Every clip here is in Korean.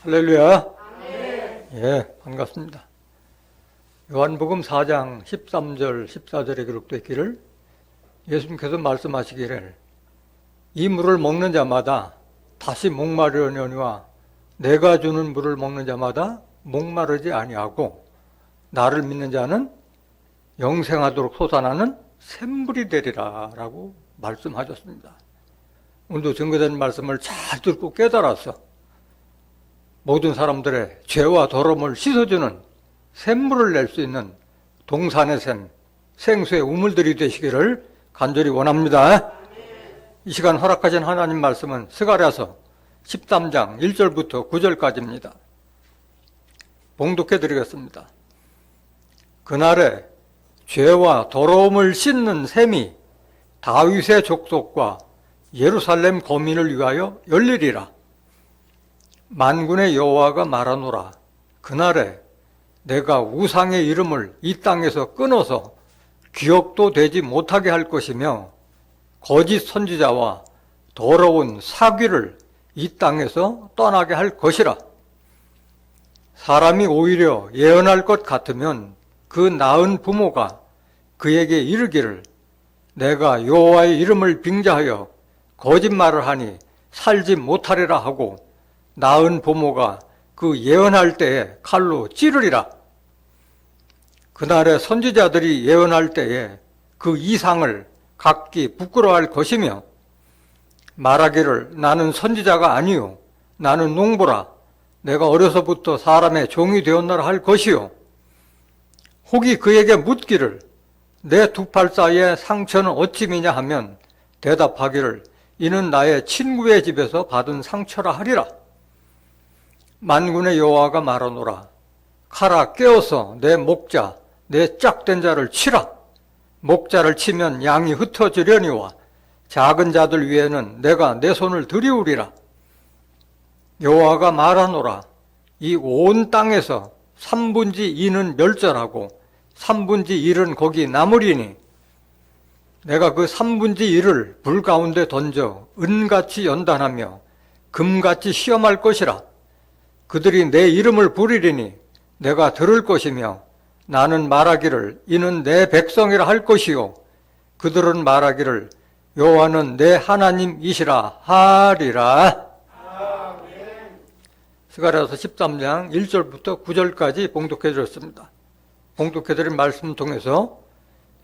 할렐루야. 예, 반갑습니다. 요한복음 4장 13절 14절에 기록되어 있기를 예수님께서 말씀하시기를 이 물을 먹는 자마다 다시 목마르려니와 내가 주는 물을 먹는 자마다 목마르지 아니하고 나를 믿는 자는 영생하도록 솟아나는 샘물이 되리라 라고 말씀하셨습니다. 오늘도 증거된 말씀을 잘 듣고 깨달아서 모든 사람들의 죄와 더러움을 씻어주는 샘물을 낼 수 있는 동산의 샘, 생수의 우물들이 되시기를 간절히 원합니다. 이 시간 허락하신 하나님 말씀은 스가랴서 13장 1절부터 9절까지입니다. 봉독해 드리겠습니다. 그날에 죄와 더러움을 씻는 샘이 다윗의 족속과 예루살렘 거민을 위하여 열리리라. 만군의 여호와가 말하노라. 그날에 내가 우상의 이름을 이 땅에서 끊어서 기억도 되지 못하게 할 것이며 거짓 선지자와 더러운 사귀를 이 땅에서 떠나게 할 것이라. 사람이 오히려 예언할 것 같으면 그 낳은 부모가 그에게 이르기를 내가 여호와의 이름을 빙자하여 거짓말을 하니 살지 못하리라 하고 낳은 부모가 그 예언할 때에 칼로 찌르리라. 그날에 선지자들이 예언할 때에 그 이상을 각기 부끄러워할 것이며 말하기를 나는 선지자가 아니요 나는 농부라 내가 어려서부터 사람의 종이 되었나라 할 것이요 혹이 그에게 묻기를 내 두 팔 사이의 상처는 어찌 미냐 하면 대답하기를 이는 나의 친구의 집에서 받은 상처라 하리라. 만군의 여호와가 말하노라. 가라 깨어서 내 목자 내 짝된 자를 치라. 목자를 치면 양이 흩어지려니와 작은 자들 위에는 내가 내 손을 들이우리라. 여호와가 말하노라. 이 온 땅에서 3분의 2는 멸절하고 3분의 1은 거기 남으리니 내가 그 3분의 1을 불 가운데 던져 은같이 연단하며 금같이 시험할 것이라. 그들이 내 이름을 부르리니 내가 들을 것이며 나는 말하기를 이는 내 백성이라 할 것이요 그들은 말하기를 여호와는 내 하나님이시라 하리라. 스가랴서 13장 1절부터 9절까지 봉독해 드렸습니다. 봉독해 드린 말씀 통해서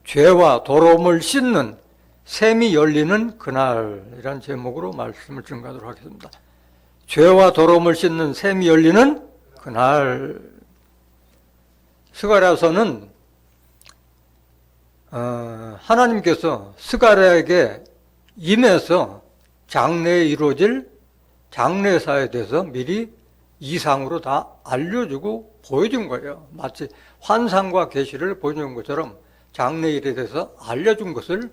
죄와 더러움을 씻는 샘이 열리는 그날이라는 제목으로 말씀을 증거하도록 하겠습니다. 죄와 더러움을 씻는 샘이 열리는 그날. 스가랴서는 하나님께서 스가랴에게 임해서 장래에 이루어질 장래사에 대해서 미리 이상으로 다 알려주고 보여준 거예요. 마치 환상과 계시를 보여준 것처럼 장래일에 대해서 알려준 것을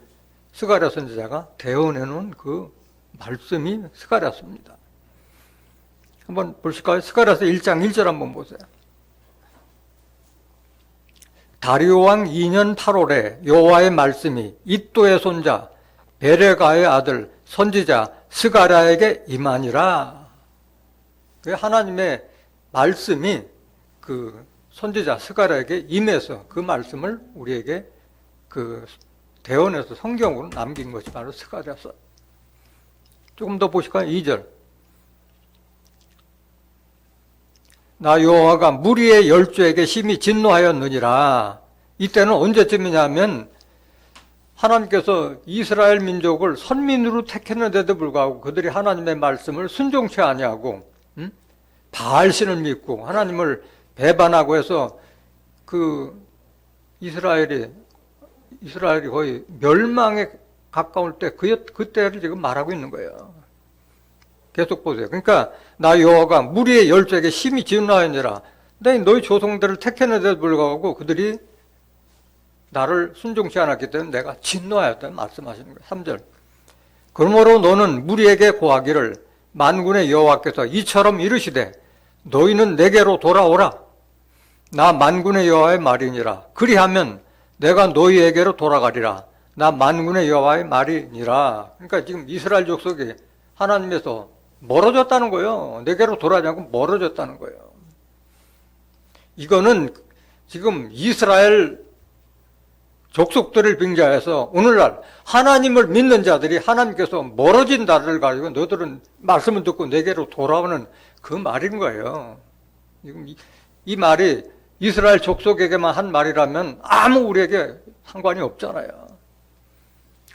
스가랴 선지자가 대언해놓은 그 말씀이 스가랴서입니다. 한번 보실까요? 스가랴서 1장 1절 한번 보세요. 다리오 왕 2년 8월에 여호와의 말씀이 이또의 손자 베레가의 아들 선지자 스가랴에게 임하니라. 하나님의 말씀이 그 선지자 스가랴에게 임해서 그 말씀을 우리에게 그 대언해서 성경으로 남긴 것이 바로 스가랴서. 조금 더 보실까요? 2절. 나 여호와가 무리의 열조에게 심히 진노하였느니라. 이때는 언제쯤이냐면 하나님께서 이스라엘 민족을 선민으로 택했는데도 불구하고 그들이 하나님의 말씀을 순종치 아니하고 바알신을 믿고 하나님을 배반하고 해서 그 이스라엘이 거의 멸망에 가까울 때 그때를 지금 말하고 있는 거예요. 계속 보세요. 그러니까 나 여호와가 무리의 열조에게 심히 진노하였느니라. 너희 조상들을 택했는데도 불구하고 그들이 나를 순종치 않았기 때문에 내가 진노하였다 말씀하시는 거예요. 3절. 그러므로 너는 무리에게 고하기를 만군의 여호와께서 이처럼 이르시되 너희는 내게로 돌아오라. 나 만군의 여호와의 말이니라. 그리하면 내가 너희에게로 돌아가리라. 나 만군의 여호와의 말이니라. 그러니까 지금 이스라엘 족속이 하나님에서 멀어졌다는 거예요. 내게로 돌아오지 않고 멀어졌다는 거예요. 이거는 지금 이스라엘 족속들을 빙자해서 오늘날 하나님을 믿는 자들이 하나님께서 멀어진 나를 가지고 너들은 말씀을 듣고 내게로 돌아오는 그 말인 거예요. 지금 이 말이 이스라엘 족속에게만 한 말이라면 아무 우리에게 상관이 없잖아요.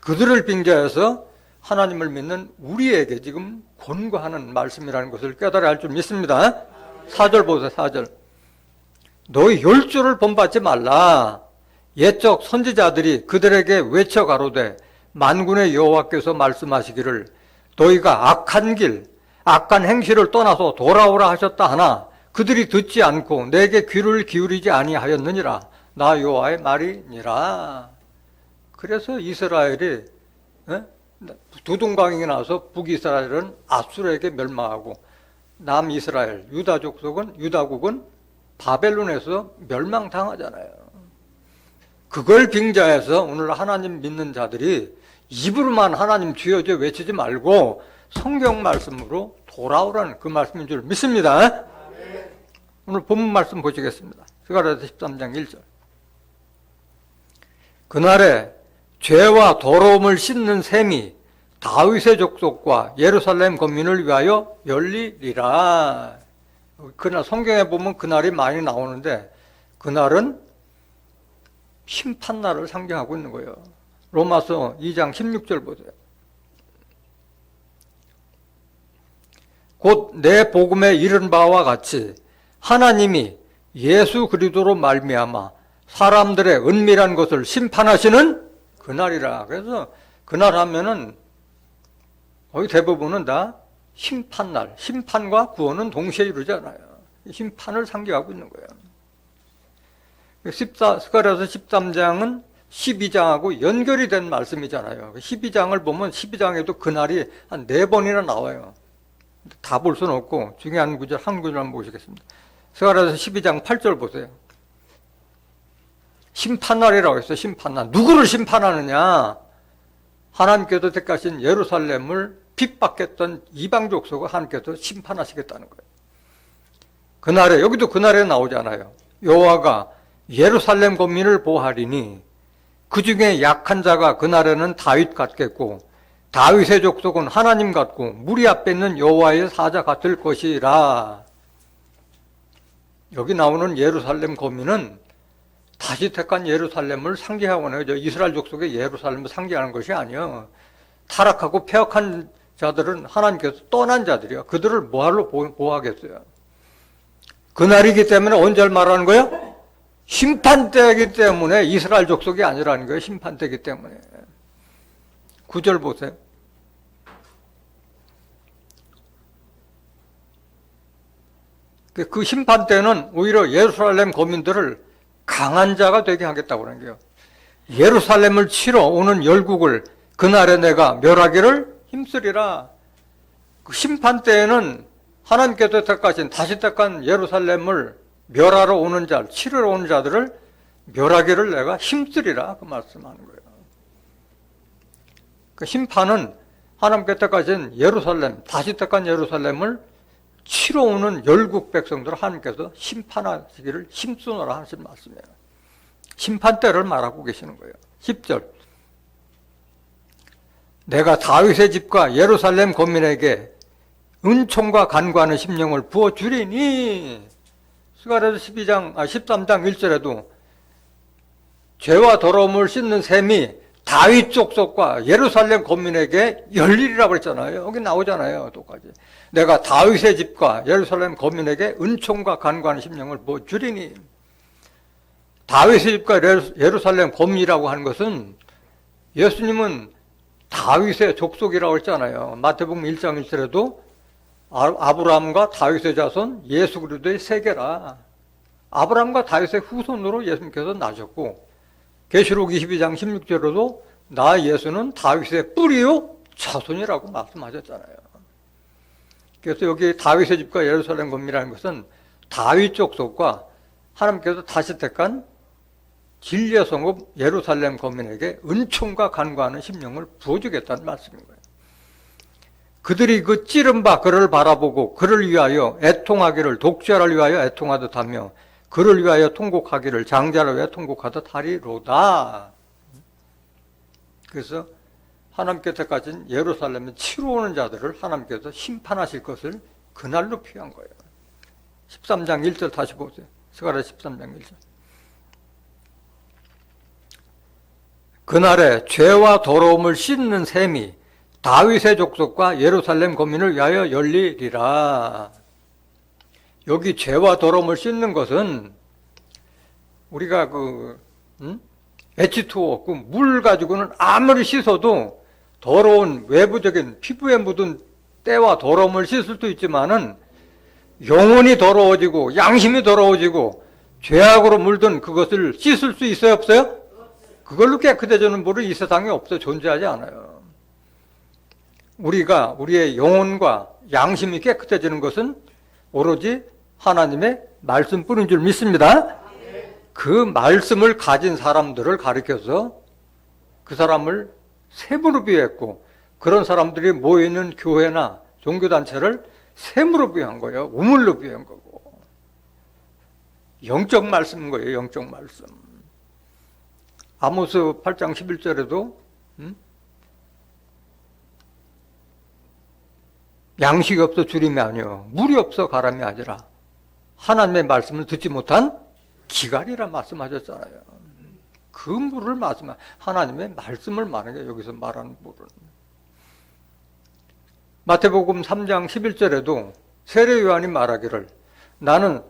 그들을 빙자해서 하나님을 믿는 우리에게 지금 권고하는 말씀이라는 것을 깨달아야 할 줄 믿습니다. 4절 보세요. 4절. 너희 혈주를 본받지 말라. 옛적 선지자들이 그들에게 외쳐 가로되 만군의 여호와께서 말씀하시기를 너희가 악한 길, 악한 행실을 떠나서 돌아오라 하셨다 하나 그들이 듣지 않고 내게 귀를 기울이지 아니하였느니라. 나 여호와의 말이니라. 그래서 이스라엘이 두둥강이 나서 북이스라엘은 앗수르에게 멸망하고 남이스라엘, 유다 족속은 유다국은 바벨론에서 멸망당하잖아요. 그걸 빙자해서 오늘 하나님 믿는 자들이 입으로만 하나님 주여 주여 외치지 말고 성경 말씀으로 돌아오라는 그 말씀인 줄 믿습니다. 오늘 본문 말씀 보시겠습니다. 스가랴서 13장 1절. 그날에 죄와 더러움을 씻는 셈이 다윗의 족속과 예루살렘 거민을 위하여 열리리라. 그날 성경에 보면 그날이 많이 나오는데 그날은 심판날을 상징하고 있는 거예요. 로마서 2장 16절 보세요. 곧 내 복음에 이른 바와 같이 하나님이 예수 그리스도로 말미암아 사람들의 은밀한 것을 심판하시는 그날이라. 그래서 그날 하면은 거의 대부분은 다 심판날, 심판과 구원은 동시에 이루잖아요. 심판을 상징하고 있는 거예요. 스가랴서 13장은 12장하고 연결이 된 말씀이잖아요. 12장을 보면 12장에도 그날이 한 4번이나 나와요. 다 볼 수는 없고 중요한 구절 한 구절만 보시겠습니다. 스가랴서 12장 8절 보세요. 심판날이라고 했어요. 심판날. 누구를 심판하느냐? 하나님께서 택하신 예루살렘을 핍박했던 이방 족속을 하나님께서 심판하시겠다는 거예요. 그날에, 여기도 그날에 나오잖아요. 여호와가 예루살렘 거민을 보하리니 그 중에 약한 자가 그날에는 다윗 같겠고 다윗의 족속은 하나님 같고 무리 앞에 있는 여호와의 사자 같을 것이라. 여기 나오는 예루살렘 거민은 다시 택한 예루살렘을 상징하고 있는 이스라엘 족속의 예루살렘을 상징하는 것이 아니에요. 타락하고 폐역한 자들은 하나님께서 떠난 자들이요. 그들을 뭐하러 보호하겠어요? 그날이기 때문에 언제 말하는 거예요? 심판 때이기 때문에 이스라엘 족속이 아니라는 거예요. 심판 때이기 때문에. 9절 보세요. 그 심판 때는 오히려 예루살렘 거민들을 강한 자가 되게 하겠다고 하는 거예요. 예루살렘을 치러 오는 열국을 그날에 내가 멸하기를 힘쓰리라. 그 심판 때에는 하나님께서 택하신 다시 택한 예루살렘을 멸하러 오는 자, 치르러 오는 자들을 멸하기를 내가 힘쓰리라. 그 말씀하는 거예요. 그 심판은 하나님께서 택하신 예루살렘, 다시 택한 예루살렘을 치러 오는 열국 백성들을 하나님께서 심판하시기를 힘쓰노라 하신 말씀이에요. 심판 때를 말하고 계시는 거예요. 10절. 내가 다윗의 집과 예루살렘 거민에게 은총과 간구하는 심령을 부어주리니. 스가랴서 13장 1절에도 죄와 더러움을 씻는 셈이 다윗 족속과 예루살렘 거민에게 열리리라고 그랬잖아요. 여기 나오잖아요. 똑같이. 내가 다윗의 집과 예루살렘 거민에게 은총과 간구하는 심령을 부어주리니. 다윗의 집과 예루살렘 거민이라고 하는 것은 예수님은 다윗의 족속이라고 했잖아요. 마태복음 1장 1절에도 아브라함과 다윗의 자손 예수 그리스도의 세계라. 아브라함과 다윗의 후손으로 예수님께서 나셨고 계시록 22장 16절에도 나 예수는 다윗의 뿌리요 자손이라고 말씀하셨잖아요. 그래서 여기 다윗의 집과 예루살렘 거민이라는 것은 다윗 족속과 하나님께서 다시 택한 진리의 성읍 예루살렘 거민에게 은총과 간구하는 심령을 부어주겠다는 말씀인 거예요. 그들이 그 찌른 바 그를 바라보고 그를 위하여 애통하기를 독자를 위하여 애통하듯 하며 그를 위하여 통곡하기를 장자를 위하여 통곡하듯 하리로다. 그래서 하나님께서 가진 예루살렘에 치러 오는 자들을 하나님께서 심판하실 것을 그날로 표한 거예요. 13장 1절 다시 보세요. 스가랴 13장 1절. 그날에 죄와 더러움을 씻는 셈이 다윗의 족속과 예루살렘 거민을 위하여 열리리라. 여기 죄와 더러움을 씻는 것은 우리가 H2O, 그 물 가지고는 아무리 씻어도 더러운 외부적인 피부에 묻은 때와 더러움을 씻을 수도 있지만은 영혼이 더러워지고 양심이 더러워지고 죄악으로 물든 그것을 씻을 수 있어요, 없어요? 그걸로 깨끗해지는 물은 이 세상에 없어 존재하지 않아요. 우리가 우리의 영혼과 양심이 깨끗해지는 것은 오로지 하나님의 말씀뿐인 줄 믿습니다. 그 말씀을 가진 사람들을 가리켜서 그 사람을 셈으로 비유했고 그런 사람들이 모여있는 교회나 종교단체를 셈으로 비유한 거예요. 우물로 비유한 거고. 영적 말씀인 거예요. 영적 말씀. 아모스 8장 11절에도 양식이 없어 주림이 아니요 물이 없어 가람이 아니라 하나님의 말씀을 듣지 못한 기갈이라 말씀하셨잖아요. 그 물을 말씀, 하나님의 말씀을 말하는 게 여기서 말하는 물은. 마태복음 3장 11절에도 세례 요한이 말하기를 나는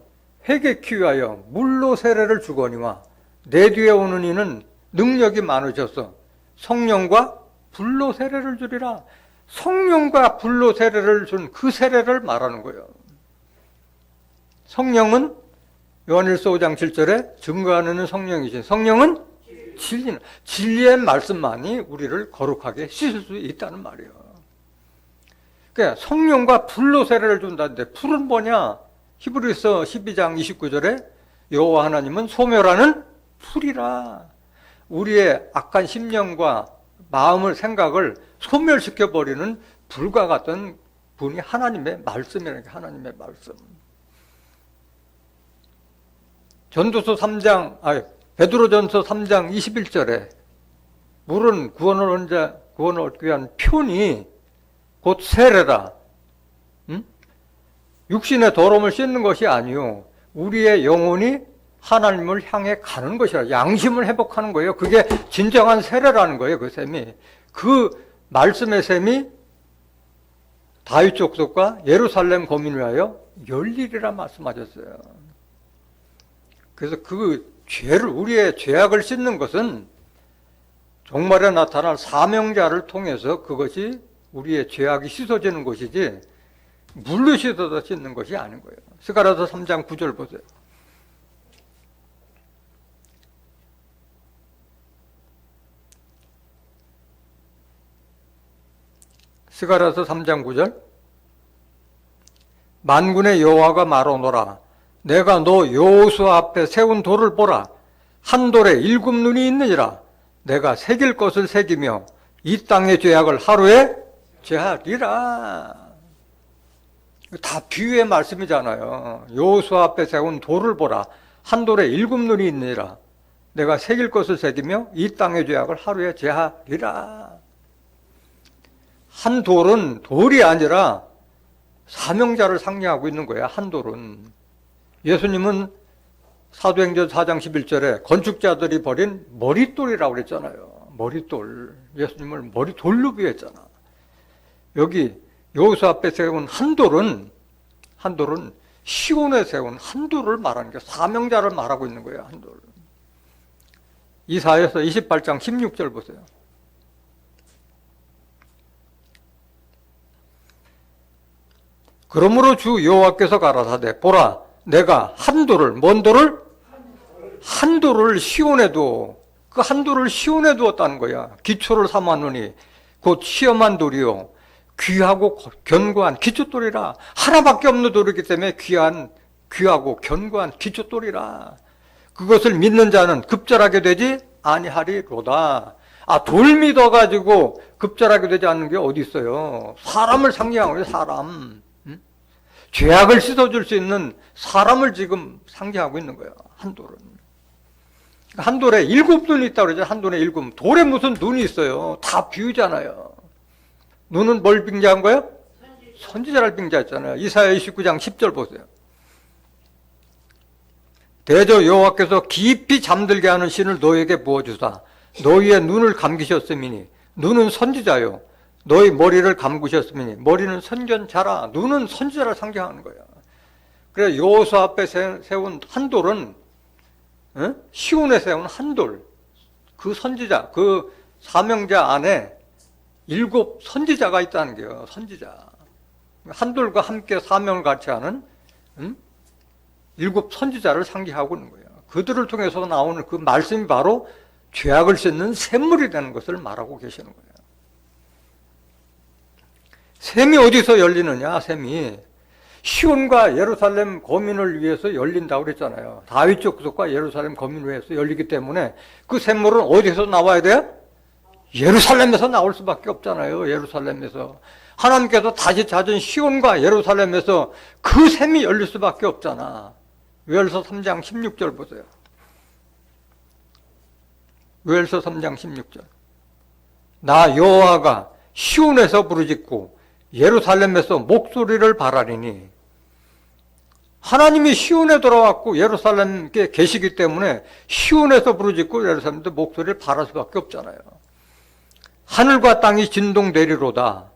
회개케 위하여 물로 세례를 주거니와 내 뒤에 오는 이는 능력이 많으셔서 성령과 불로 세례를 주리라. 성령과 불로 세례를 준 그 세례를 말하는 거예요. 성령은 요한일서 5장 7절에 증거하는 성령이신 성령은 진리의 말씀만이 우리를 거룩하게 씻을 수 있다는 말이에요. 그러니까 성령과 불로 세례를 준다는데 불은 뭐냐? 히브리서 12장 29절에 여호와 하나님은 소멸하는 불이라. 우리의 악한 심령과 마음을 생각을 소멸시켜버리는 불과 같은 분이 하나님의 말씀이라는 게 하나님의 말씀. 베드로전서 3장 21절에 물은 구원을 얻기 위한 표니 곧 세례라. 육신의 더러움을 씻는 것이 아니요 우리의 영혼이 하나님을 향해 가는 것이라. 양심을 회복하는 거예요. 그게 진정한 세례라는 거예요. 그 셈이. 그 말씀의 셈이 다윗 족속과 예루살렘 거민을 위하여 열리리라 말씀하셨어요. 그래서 그 죄를, 우리의 죄악을 씻는 것은 종말에 나타날 사명자를 통해서 그것이 우리의 죄악이 씻어지는 것이지 물로 씻어서 씻는 것이 아닌 거예요. 스가랴서 3장 9절 보세요. 스가랴서 3장 9절. 만군의 여호와가 말하노라. 내가 너 여호수아 앞에 세운 돌을 보라. 한 돌에 7 눈이 있느니라. 내가 새길 것을 새기며 이 땅의 죄악을 하루에 제하리라. 다 비유의 말씀이잖아요. 여호수아 앞에 세운 돌을 보라. 한 돌에 7 눈이 있느니라. 내가 새길 것을 새기며 이 땅의 죄악을 하루에 제하리라. 한 돌은 돌이 아니라 사명자를 상징하고 있는 거야. 한 돌은. 예수님은 사도행전 4장 11절에 건축자들이 버린 머릿돌이라고 그랬잖아요. 머릿돌. 예수님을 머릿돌로 비유했잖아. 여기 여호수아 앞에 세운 한 돌은 시온에 세운 한 돌을 말하는 게 사명자를 말하고 있는 거예요. 한 돌. 이사야서 28장 16절 보세요. 그러므로 주 여호와께서 가라사대 보라 내가 한 돌을, 뭔 돌을? 한 돌을 시온에 두어. 그 한 돌을 시온에 두었다는 거야. 기초를 삼았노니 곧 시험한 돌이요 귀하고 견고한 기초돌이라. 하나밖에 없는 돌이기 때문에 귀하고 견고한 기초돌이라. 그것을 믿는 자는 급절하게 되지 아니하리로다. 돌 믿어가지고 급절하게 되지 않는 게 어디 있어요. 사람을 상징하는 거예요, 사람. 응? 죄악을 씻어줄 수 있는 사람을 지금 상징하고 있는 거예요, 한돌은. 한돌에 7눈이 있다고 그러죠, 한돌에 7. 돌에 무슨 눈이 있어요. 다 비유잖아요. 눈은 뭘 빙자한 거예요? 선지자를 빙자했잖아요. 이사야 29장 10절 보세요. 대저 여호와께서 깊이 잠들게 하는 신을 너희에게 부어주사 너희의 눈을 감기셨음이니 눈은 선지자요 너희 머리를 감으셨음이니 머리는 선견자라. 눈은 선지자를 상징하는 거야. 그래서 여호수 앞에 세운 한돌은 시온에 세운 한돌, 그 선지자, 그 사명자 안에 7 선지자가 있다는 거예요. 선지자. 한돌과 함께 사명을 같이 하는 7 선지자를 상징하고 있는 거예요. 그들을 통해서 나오는 그 말씀이 바로 죄악을 씻는 샘물이 되는 것을 말하고 계시는 거예요. 샘이 어디서 열리느냐? 샘이 시온과 예루살렘 거민을 위해서 열린다고 그랬잖아요. 다윗 족속과 예루살렘 거민을 위해서 열리기 때문에 그 샘물은 어디서 나와야 돼요? 예루살렘에서 나올 수밖에 없잖아요. 예루살렘에서. 하나님께서 다시 찾은 시온과 예루살렘에서 그 샘이 열릴 수밖에 없잖아. 요엘서 3장 16절 보세요. 요엘서 3장 16절. 나 여호와가 시온에서 부르짖고 예루살렘에서 목소리를 발하리니. 하나님이 시온에 돌아왔고 예루살렘에 계시기 때문에 시온에서 부르짖고 예루살렘도 목소리를 발할 수밖에 없잖아요. 하늘과 땅이 진동되리로다.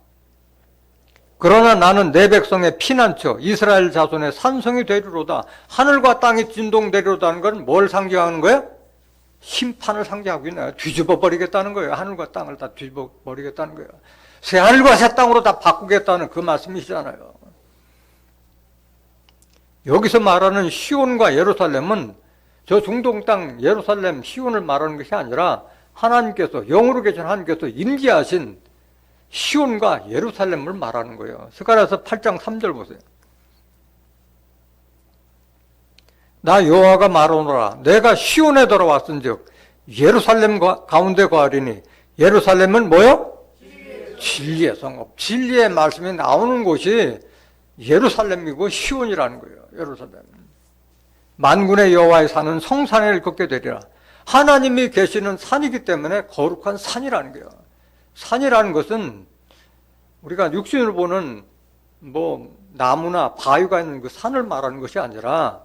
그러나 나는 내 백성의 피난처 이스라엘 자손의 산성이 되리로다. 하늘과 땅이 진동되리로다는 건 뭘 상징하는 거예요? 심판을 상징하고 있나요? 뒤집어 버리겠다는 거예요. 하늘과 땅을 다 뒤집어 버리겠다는 거예요. 새 하늘과 새 땅으로 다 바꾸겠다는 그 말씀이시잖아요. 여기서 말하는 시온과 예루살렘은 저 중동 땅 예루살렘 시온을 말하는 것이 아니라 하나님께서 영으로 계신 하나님께서 임재하신 시온과 예루살렘을 말하는 거예요. 스가랴서 8장 3절 보세요. 나 여호와가 말하노라. 내가 시온에 돌아왔은즉 예루살렘 가운데 거하리니. 예루살렘은 뭐요? 진리의 성읍. 진리의 말씀이 나오는 곳이 예루살렘이고 시온이라는 거예요. 예루살렘. 만군의 여호와의 산은 성산을 걷게 되리라. 하나님이 계시는 산이기 때문에 거룩한 산이라는 거예요. 산이라는 것은 우리가 육신으로 보는 나무나 바위가 있는 그 산을 말하는 것이 아니라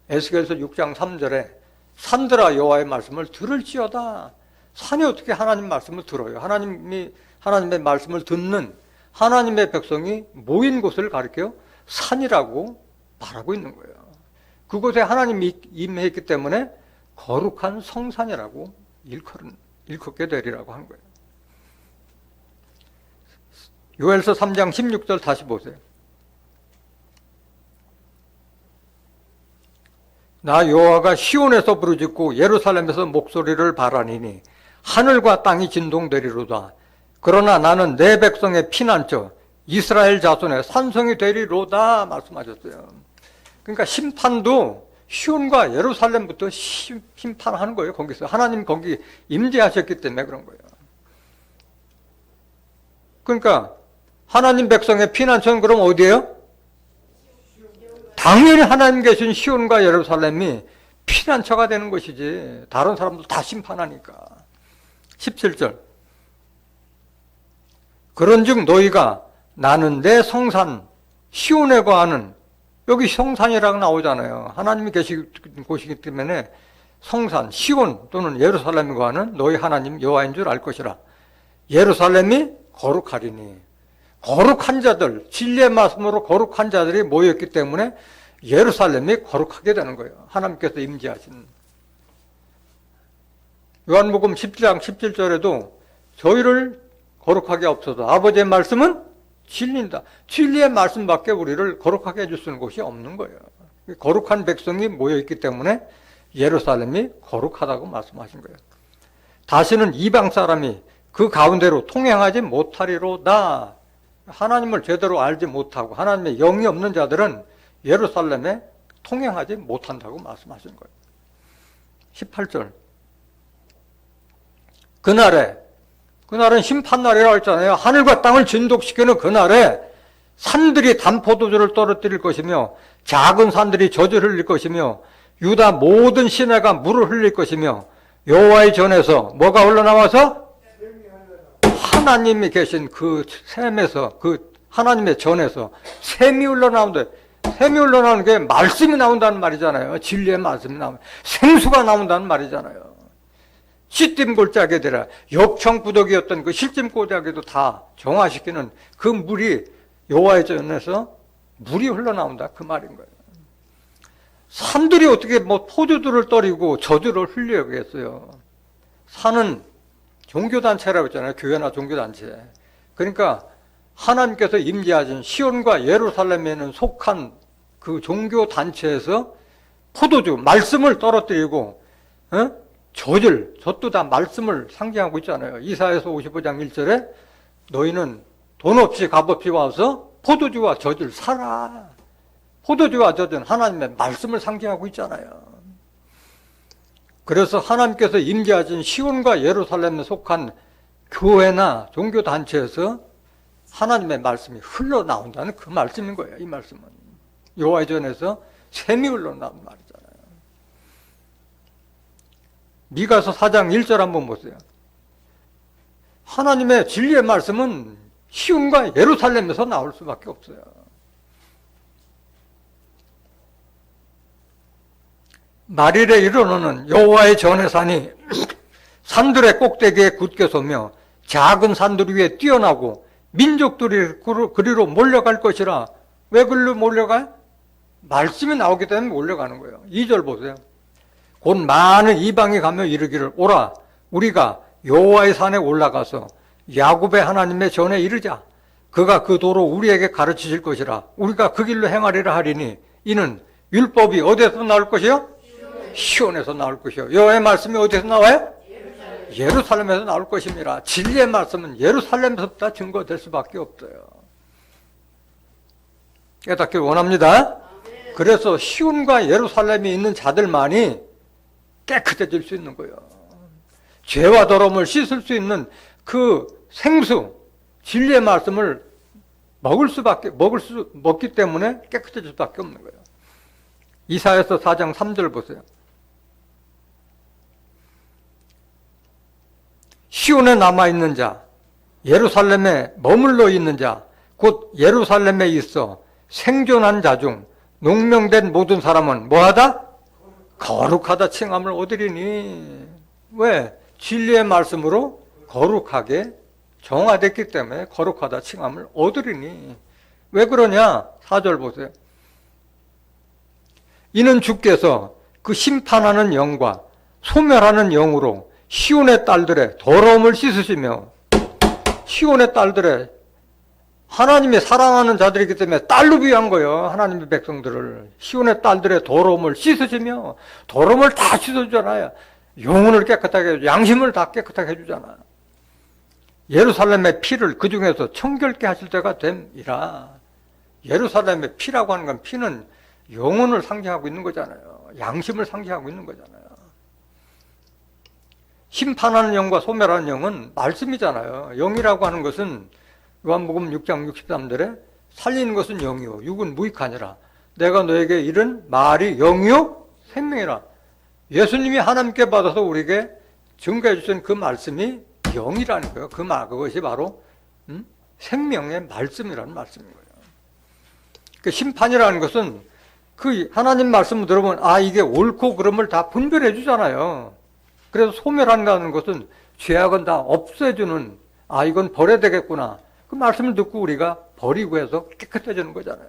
에스겔서 6장 3절에 산들아 여호와의 말씀을 들을지어다. 산이 어떻게 하나님 말씀을 들어요? 하나님의 말씀을 듣는 하나님의 백성이 모인 곳을 가리켜요. 산이라고 말하고 있는 거예요. 그곳에 하나님이 임했기 때문에 거룩한 성산이라고 일컫게 되리라고 한 거예요. 요엘서 3장 16절 다시 보세요. 나 여호와가 시온에서 부르짖고 예루살렘에서 목소리를 발하니니 하늘과 땅이 진동되리로다. 그러나 나는 내 백성의 피난처 이스라엘 자손의 산성이 되리로다 말씀하셨어요. 그러니까 심판도 시온과 예루살렘부터 심판하는 거예요. 거기서 하나님 거기 임재하셨기 때문에 그런 거예요. 그러니까 하나님 백성의 피난처는 그럼 어디예요? 당연히 하나님 계신 시온과 예루살렘이 피난처가 되는 것이지 다른 사람들 다 심판하니까. 17절. 그런즉 너희가 나는 내 성산 시온에 거하는, 여기 성산이라고 나오잖아요. 하나님이 계신 곳이기 때문에 성산 시온 또는 예루살렘에 거하는 너희 하나님 여호와인 줄 알 것이라. 예루살렘이 거룩하리니. 거룩한 자들, 진리의 말씀으로 거룩한 자들이 모였기 때문에 예루살렘이 거룩하게 되는 거예요. 하나님께서 임재하신. 요한복음 17장 17절에도 저희를 거룩하게 없어서 아버지의 말씀은 진리입니다. 진리의 말씀밖에 우리를 거룩하게 해줄 수 있는 곳이 없는 거예요. 거룩한 백성이 모여있기 때문에 예루살렘이 거룩하다고 말씀하신 거예요. 다시는 이방 사람이 그 가운데로 통행하지 못하리로다. 하나님을 제대로 알지 못하고 하나님의 영이 없는 자들은 예루살렘에 통행하지 못한다고 말씀하신 거예요. 18절. 그날에 그날은 심판날이라고 했잖아요. 하늘과 땅을 진동시키는 그날에 산들이 단포도주를 떨어뜨릴 것이며 작은 산들이 젖을 흘릴 것이며 유다 모든 시내가 물을 흘릴 것이며 여호와의 전에서 뭐가 흘러나와서 하나님이 계신 그 샘에서 그 하나님의 전에서 샘이 흘러나오는데 샘이 흘러나오는 게 말씀이 나온다는 말이잖아요. 진리의 말씀이 나오는 생수가 나온다는 말이잖아요. 시딤골짜기에 대라 역청부덕이었던 그 실찜골짜기도 다 정화시키는 그 물이 여호와의 전에서 물이 흘러나온다 그 말인 거예요. 산들이 어떻게 뭐 포도주를 떨이고 저주를 흘려야겠어요. 산은 종교단체라고 했잖아요. 교회나 종교단체. 그러니까 하나님께서 임재하신 시온과 예루살렘에는 속한 그 종교단체에서 포도주, 말씀을 떨어뜨리고 젖도 다 말씀을 상징하고 있잖아요. 이사야서 55장 1절에 너희는 돈 없이 값 없이 와서 포도주와 젖을 사라. 포도주와 젖은 하나님의 말씀을 상징하고 있잖아요. 그래서 하나님께서 임재하신 시온과 예루살렘에 속한 교회나 종교단체에서 하나님의 말씀이 흘러나온다는 그 말씀인 거예요. 이 말씀은 여호와의 전에서 샘이 흘러나오는 말이잖아요. 미가서 4장 1절 한번 보세요. 하나님의 진리의 말씀은 시온과 예루살렘에서 나올 수밖에 없어요. 말일에 이르노는 여호와의 전의 산이 산들의 꼭대기에 굳게 서며 작은 산들 위에 뛰어나고 민족들이 그리로 몰려갈 것이라. 왜 그리로 몰려가요? 말씀이 나오기 때문에 몰려가는 거예요. 2절 보세요. 곧 많은 이방이 가며 이르기를 오라 우리가 여호와의 산에 올라가서 야곱의 하나님의 전에 이르자. 그가 그 도로 우리에게 가르치실 것이라. 우리가 그 길로 행하리라 하리니 이는 율법이 어디에서 나올 것이요? 시온에서 나올 것이요. 여호와의 말씀이 어디에서 나와요? 예루살렘에서 나올 것입니다. 진리의 말씀은 예루살렘에서부터 증거될 수밖에 없어요. 깨닫기 원합니다. 그래서 시온과 예루살렘이 있는 자들만이 깨끗해질 수 있는 거예요. 죄와 더러움을 씻을 수 있는 그 생수, 진리의 말씀을 먹기 때문에 깨끗해질 수밖에 없는 거예요. 이사야서 4장 3절 보세요. 시온에 남아있는 자, 예루살렘에 머물러 있는 자, 곧 예루살렘에 있어 생존한 자 중 농명된 모든 사람은 뭐하다? 거룩하다 칭함을 얻으리니. 왜? 진리의 말씀으로 거룩하게 정화됐기 때문에 거룩하다 칭함을 얻으리니. 왜 그러냐? 4절 보세요. 이는 주께서 그 심판하는 영과 소멸하는 영으로 시온의 딸들의 더러움을 씻으시며. 시온의 딸들의 하나님의 사랑하는 자들이기 때문에 딸로 비유한 거예요. 하나님의 백성들을. 시온의 딸들의 더러움을 씻으시며. 더러움을 다 씻어주잖아요. 영혼을 깨끗하게 해주고 양심을 다 깨끗하게 해주잖아요. 예루살렘의 피를 그 중에서 청결케 하실 때가 됨이라. 예루살렘의 피라고 하는 건 피는 영혼을 상징하고 있는 거잖아요. 양심을 상징하고 있는 거잖아요. 심판하는 영과 소멸하는 영은 말씀이잖아요. 영이라고 하는 것은 요한복음 6장 63절에 살리는 것은 영이요 육은 무익하니라. 내가 너에게 이른 말이 영이요 생명이라. 예수님이 하나님께 받아서 우리에게 증거해 주신 그 말씀이 영이라는 거예요. 그것이 바로 생명의 말씀이라는 말씀인 거예요. 그 심판이라는 것은 그 하나님 말씀을 들어보면 이게 옳고 그름을 다 분별해 주잖아요. 그래서 소멸한다는 것은 죄악은 다 없애주는, 이건 버려야 되겠구나. 그 말씀을 듣고 우리가 버리고 해서 깨끗해지는 거잖아요.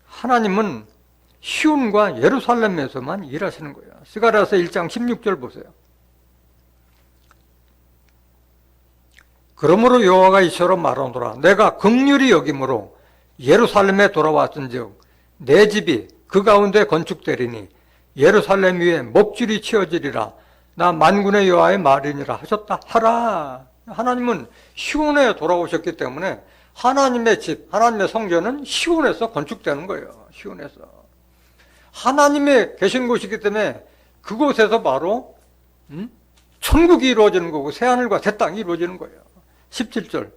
하나님은 시온과 예루살렘에서만 일하시는 거예요. 스가랴서 1장 16절 보세요. 그러므로 여호와가 이처럼 말하노라. 내가 긍휼히 여김으로 예루살렘에 돌아왔은즉 내 집이 그 가운데 건축되리니 예루살렘 위에 목줄이 치어지리라. 나 만군의 여호와의 말이니라 하셨다 하라. 하나님은 시온에 돌아오셨기 때문에 하나님의 집, 하나님의 성전은 시온에서 건축되는 거예요. 시온에서. 하나님의 계신 곳이기 때문에 그곳에서 바로 천국이 이루어지는 거고 새하늘과 새 땅이 이루어지는 거예요. 17절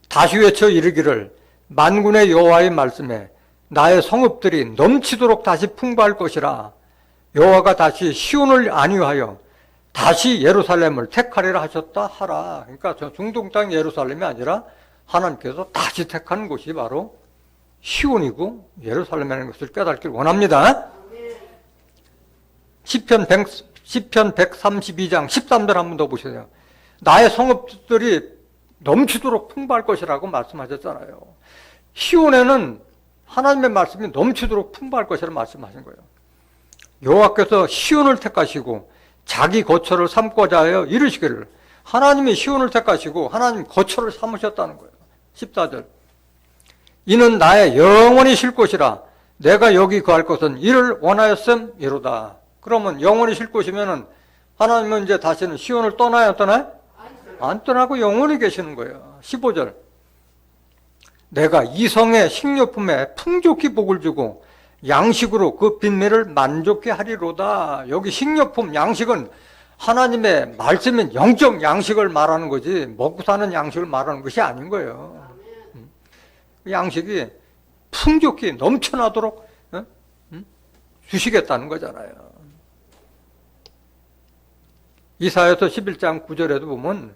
다시 외쳐 이르기를 만군의 여호와의 말씀에 나의 성읍들이 넘치도록 다시 풍부할 것이라. 여호와가 다시 시온을 안위하여 다시 예루살렘을 택하리라 하셨다 하라. 그러니까 저 중동 땅 예루살렘이 아니라 하나님께서 다시 택하는 곳이 바로 시온이고 예루살렘이라는 것을 깨닫길 원합니다. 시편 132장 13절 한 번 더 보세요. 나의 성읍들이 넘치도록 풍부할 것이라고 말씀하셨잖아요. 시온에는 하나님의 말씀이 넘치도록 풍부할 것이라고 말씀하신 거예요. 여호와께서 시온을 택하시고 자기 거처를 삼고자 하여 이르시기를. 하나님이 시온을 택하시고 하나님 거처를 삼으셨다는 거예요. 14절 이는 나의 영원히 쉴 곳이라. 내가 여기 거할 것은 이를 원하였음이로다. 그러면 영원히 쉴 곳이면은 하나님은 이제 다시는 시온을 떠나요, 떠나요? 안 떠나고 영원히 계시는 거예요. 15절 내가 이성의 식료품에 풍족히 복을 주고 양식으로 그 빈매를 만족케 하리로다. 여기 식료품, 양식은 하나님의 말씀인 영적 양식을 말하는 거지 먹고 사는 양식을 말하는 것이 아닌 거예요. 양식이 풍족히 넘쳐나도록 주시겠다는 거잖아요. 이사야서 11장 9절에도 보면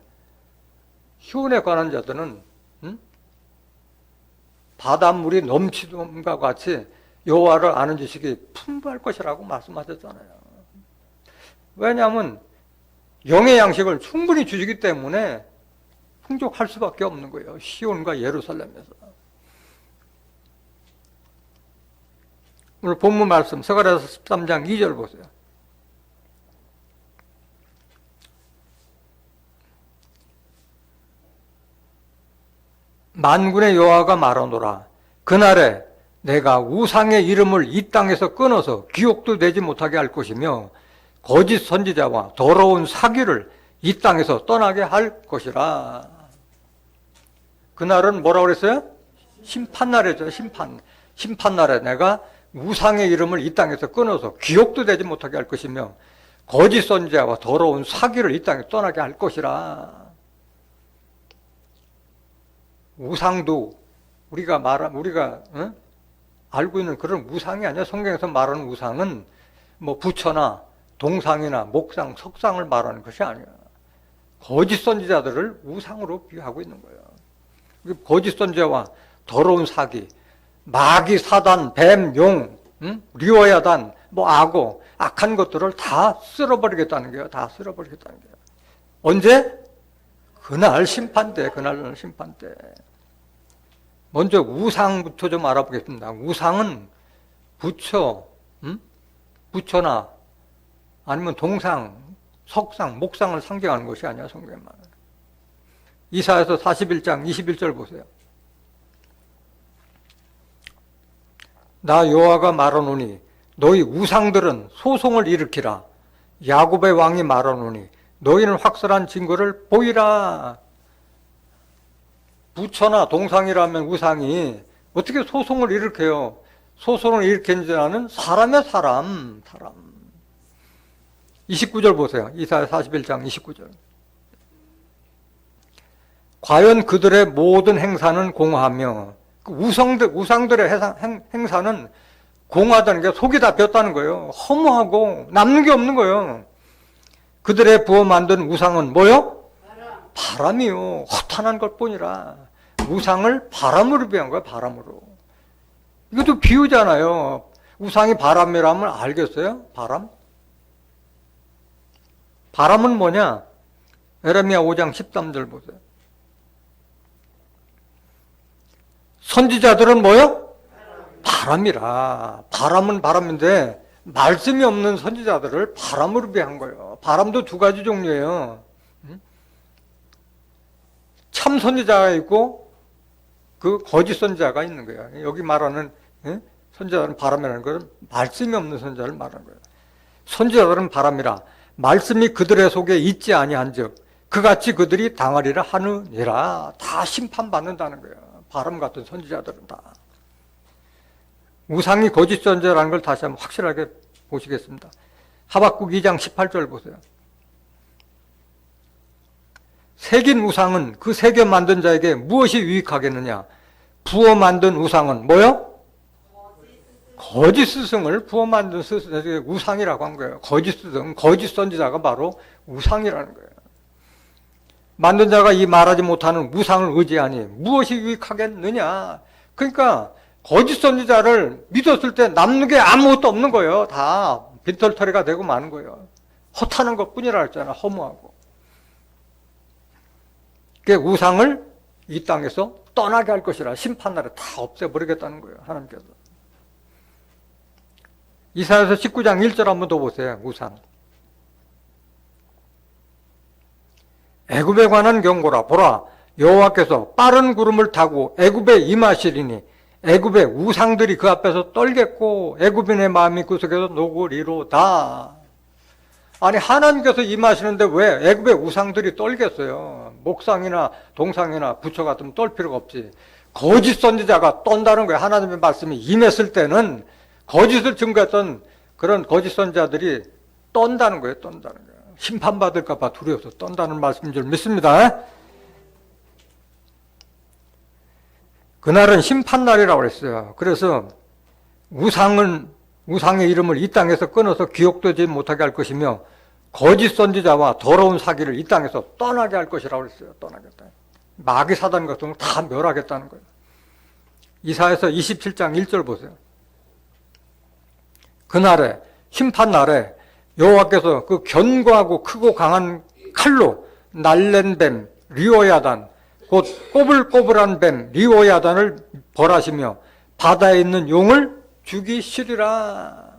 시온에 관한 자들은 바닷물이 넘치는가 같이 여호와를 아는 지식이 풍부할 것이라고 말씀하셨잖아요. 왜냐하면 영의 양식을 충분히 주시기 때문에 풍족할 수밖에 없는 거예요. 시온과 예루살렘에서. 오늘 본문 말씀 스가랴서 13장 2절 보세요. 만군의 여호와가 말하노라. 그날에 내가 우상의 이름을 이 땅에서 끊어서 기억도 되지 못하게 할 것이며 거짓 선지자와 더러운 사기를 이 땅에서 떠나게 할 것이라. 그날은 뭐라고 그랬어요? 심판날이죠. 심판날에 내가 우상의 이름을 이 땅에서 끊어서 기억도 되지 못하게 할 것이며 거짓 선지자와 더러운 사기를 이 땅에 떠나게 할 것이라. 우상도 우리가 알고 있는 그런 우상이 아니야. 성경에서 말하는 우상은 뭐 부처나 동상이나 목상, 석상을 말하는 것이 아니야. 거짓 선지자들을 우상으로 비유하고 있는 거예요. 거짓 선지자와 더러운 사기, 마귀, 사단, 뱀, 용, 리워야단, 뭐 악어, 악한 것들을 다 쓸어버리겠다는 거예요. 다 쓸어버리겠다는 거예요. 언제? 그날 심판 때. 먼저 우상부터 좀 알아보겠습니다. 우상은 부처나 아니면 동상, 석상, 목상을 상징하는 것이 아니야, 성경에 말은. 이사야서 41장 21절 보세요. 나 여호와가 말하노니 너희 우상들은 소송을 일으키라. 야곱의 왕이 말하노니 너희는 확실한 증거를 보이라. 부처나 동상이라면 우상이 어떻게 소송을 일으켜요? 소송을 일으키는 자는 사람의 사람. 29절 보세요. 이사야 41장 29절. 과연 그들의 모든 행사는 공하며, 그 우상들의 행사는 공하다는 게 속이 다 볐다는 거예요. 허무하고 남는 게 없는 거예요. 그들의 부어 만든 우상은 뭐요? 바람이요. 허탄한 것뿐이라. 우상을 바람으로 비한 거예요. 바람으로. 이것도 비유잖아요. 우상이 바람이라면 알겠어요? 바람은 뭐냐? 에레미야 5장 13절 보세요. 선지자들은 뭐요? 바람이라. 바람은 바람인데 말씀이 없는 선지자들을 바람으로 비한 거예요. 바람도 두 가지 종류예요. 참 선지자가 있고 그 거짓 선지자가 있는 거예요. 여기 말하는 선지자는 바람이라는 것은 말씀이 없는 선지자를 말하는 거예요. 선지자들은 바람이라. 말씀이 그들의 속에 있지 아니한즉 그같이 그들이 당하리라 하느니라. 다 심판받는다는 거예요. 바람 같은 선지자들은 다. 우상이 거짓 선지자라는 걸 다시 한번 확실하게 보시겠습니다. 하박국 2장 18절 보세요. 새긴 우상은 그 새겨 만든 자에게 무엇이 유익하겠느냐? 부어 만든 우상은 뭐요? 거짓 스승을 부어 만든 스승, 우상이라고 한 거예요. 거짓 스승, 거짓 선지자가 바로 우상이라는 거예요. 만든 자가 이 말하지 못하는 우상을 의지하니 무엇이 유익하겠느냐? 그러니까 거짓 선지자를 믿었을 때 남는 게 아무것도 없는 거예요. 다 빈털터리가 되고 마는 거예요. 허탄한 것뿐이라 했잖아. 허무하고. 그 우상을 이 땅에서 떠나게 할 것이라 심판날에 다 없애버리겠다는 거예요. 하나님께서. 이사야서 19장 1절 한번 더 보세요. 우상. 애굽에 관한 경고라. 보라, 여호와께서 빠른 구름을 타고 애굽에 임하시리니 애굽의 우상들이 그 앞에서 떨겠고 애굽인의 마음이 그 속에서 녹으리로다. 아니, 하나님께서 임하시는데 왜 애굽의 우상들이 떨겠어요? 목상이나 동상이나 부처 같으면 떨 필요가 없지. 거짓 선지자가 떤다는 거예요. 하나님의 말씀이 임했을 때는 거짓을 증거했던 그런 거짓 선지자들이 떤다는 거예요. 떤다는 거예요. 심판받을까 봐 두려워서 떤다는 말씀인 줄 믿습니다. 그날은 심판날이라고 그랬어요. 그래서 우상의 이름을 이 땅에서 끊어서 기억되지 못하게 할 것이며 거짓 선지자와 더러운 사기를 이 땅에서 떠나게 할 것이라고 그랬어요. 떠나겠다. 마귀 사단 같은 걸 다 멸하겠다는 거예요. 이사야서 27장 1절 보세요. 그날에, 심판날에 여호와께서 그 견고하고 크고 강한 칼로 날랜 뱀 리오야단, 곧 꼬불꼬불한 뱀 리오야단을 벌하시며 바다에 있는 용을 죽이시리라.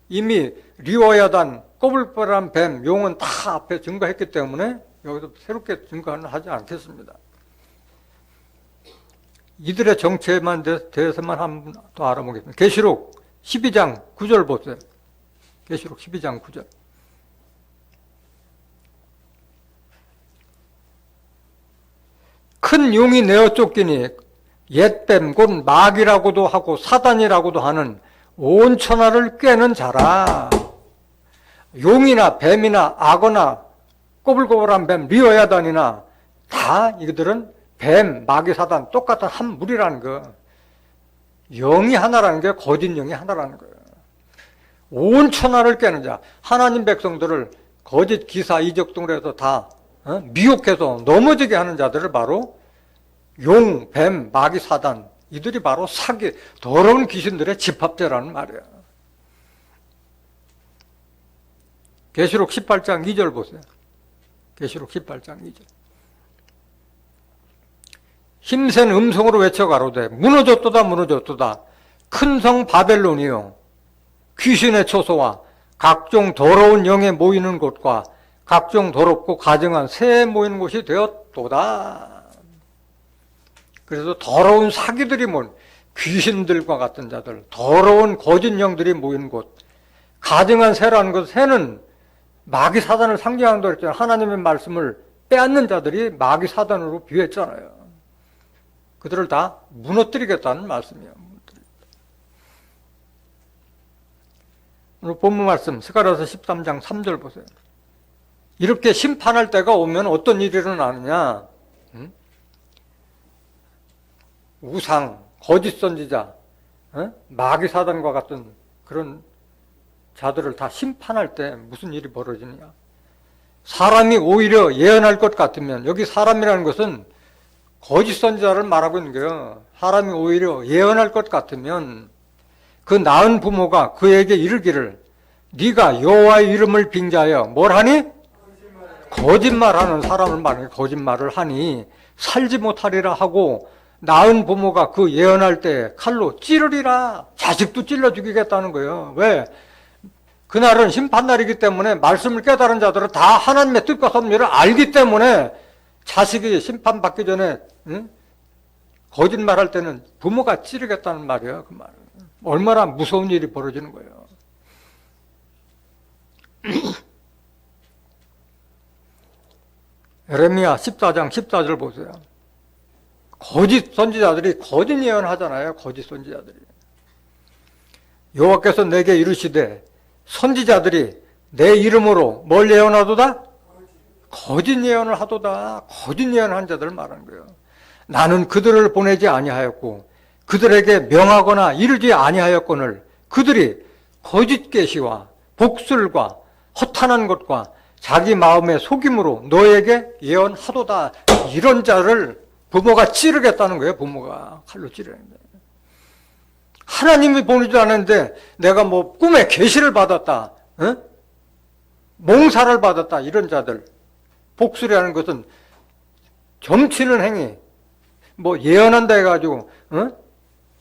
이미 리오야단, 꼬불꼬불한 뱀, 용은 다 앞에 증거했기 때문에 여기서 새롭게 증거는 하지 않겠습니다. 이들의 정체만 대해서만 한 번 더 알아보겠습니다. 계시록 12장 9절 보세요. 계시록 12장 9절. 큰 용이 내어 쫓기니 옛뱀 곧 마귀라고도 하고 사단이라고도 하는 온 천하를 꿰는 자라. 용이나 뱀이나 악어나 꼬불꼬불한 뱀 리어야단이나 다 이들은 뱀, 마귀, 사단 똑같은 한 무리라는 거. 영이 하나라는 게 거짓 영이 하나라는 거예요. 온 천하를 꿰는 자, 하나님 백성들을 거짓 기사 이적 등으로 해서 다 미혹해서 넘어지게 하는 자들을 바로 용, 뱀, 마귀, 사단, 이들이 바로 사기, 더러운 귀신들의 집합제라는 말이에요. 계시록 18장 2절 보세요. 계시록 18장 2절. 힘센 음성으로 외쳐 가로되 무너졌도다 무너졌도다 큰 성 바벨론이요 귀신의 초소와 각종 더러운 영에 모이는 곳과 각종 더럽고 가증한 새에 모이는 곳이 되었도다. 그래서 더러운 사기들이 모인 귀신들과 같은 자들, 더러운 거짓 영들이 모이는 곳, 가증한 새라는 것, 새는 마귀 사단을 상징한다고 했잖아요. 하나님의 말씀을 빼앗는 자들이 마귀 사단으로 비유했잖아요. 그들을 다 무너뜨리겠다는 말씀이에요. 오늘 본문 말씀 스가랴서 13장 3절 보세요. 이렇게 심판할 때가 오면 어떤 일이 일어나느냐? 우상, 거짓 선지자, 마귀 사단과 같은 그런 자들을 다 심판할 때 무슨 일이 벌어지느냐? 사람이 오히려 예언할 것 같으면, 여기 사람이라는 것은 거짓 선지자를 말하고 있는 거예요. 사람이 오히려 예언할 것 같으면 그 낳은 부모가 그에게 이르기를 네가 여호와의 이름을 빙자하여 뭘 하니? 거짓말하는 사람을 말하니 거짓말을 하니 살지 못하리라 하고 낳은 부모가 그 예언할 때 칼로 찌르리라. 자식도 찔러 죽이겠다는 거예요. 왜? 그날은 심판날이기 때문에 말씀을 깨달은 자들은 다 하나님의 뜻과 섭리를 알기 때문에 자식이 심판받기 전에 거짓말할 때는 부모가 찌르겠다는 말이에요. 그 말은 얼마나 무서운 일이 벌어지는 거예요. 에레미야 14장 14절 보세요. 거짓 선지자들이 거짓 예언하잖아요. 거짓 선지자들이. 여호와께서 내게 이르시되 선지자들이 내 이름으로 뭘 예언하도다? 거짓 예언을 하도다. 거짓 예언한 자들을 말하는 거예요. 나는 그들을 보내지 아니하였고 그들에게 명하거나 이르지 아니하였거늘 그들이 거짓 계시와 복술과 허탄한 것과 자기 마음의 속임으로 너에게 예언하도다. 이런 자를 부모가 찌르겠다는 거예요. 부모가 칼로 찌르는 거예요. 하나님이 보내지 않았는데 내가 뭐 꿈에 계시를 받았다, 몽사를 받았다, 이런 자들. 복술이라는 것은 점치는 행위, 뭐 예언한다 해가지고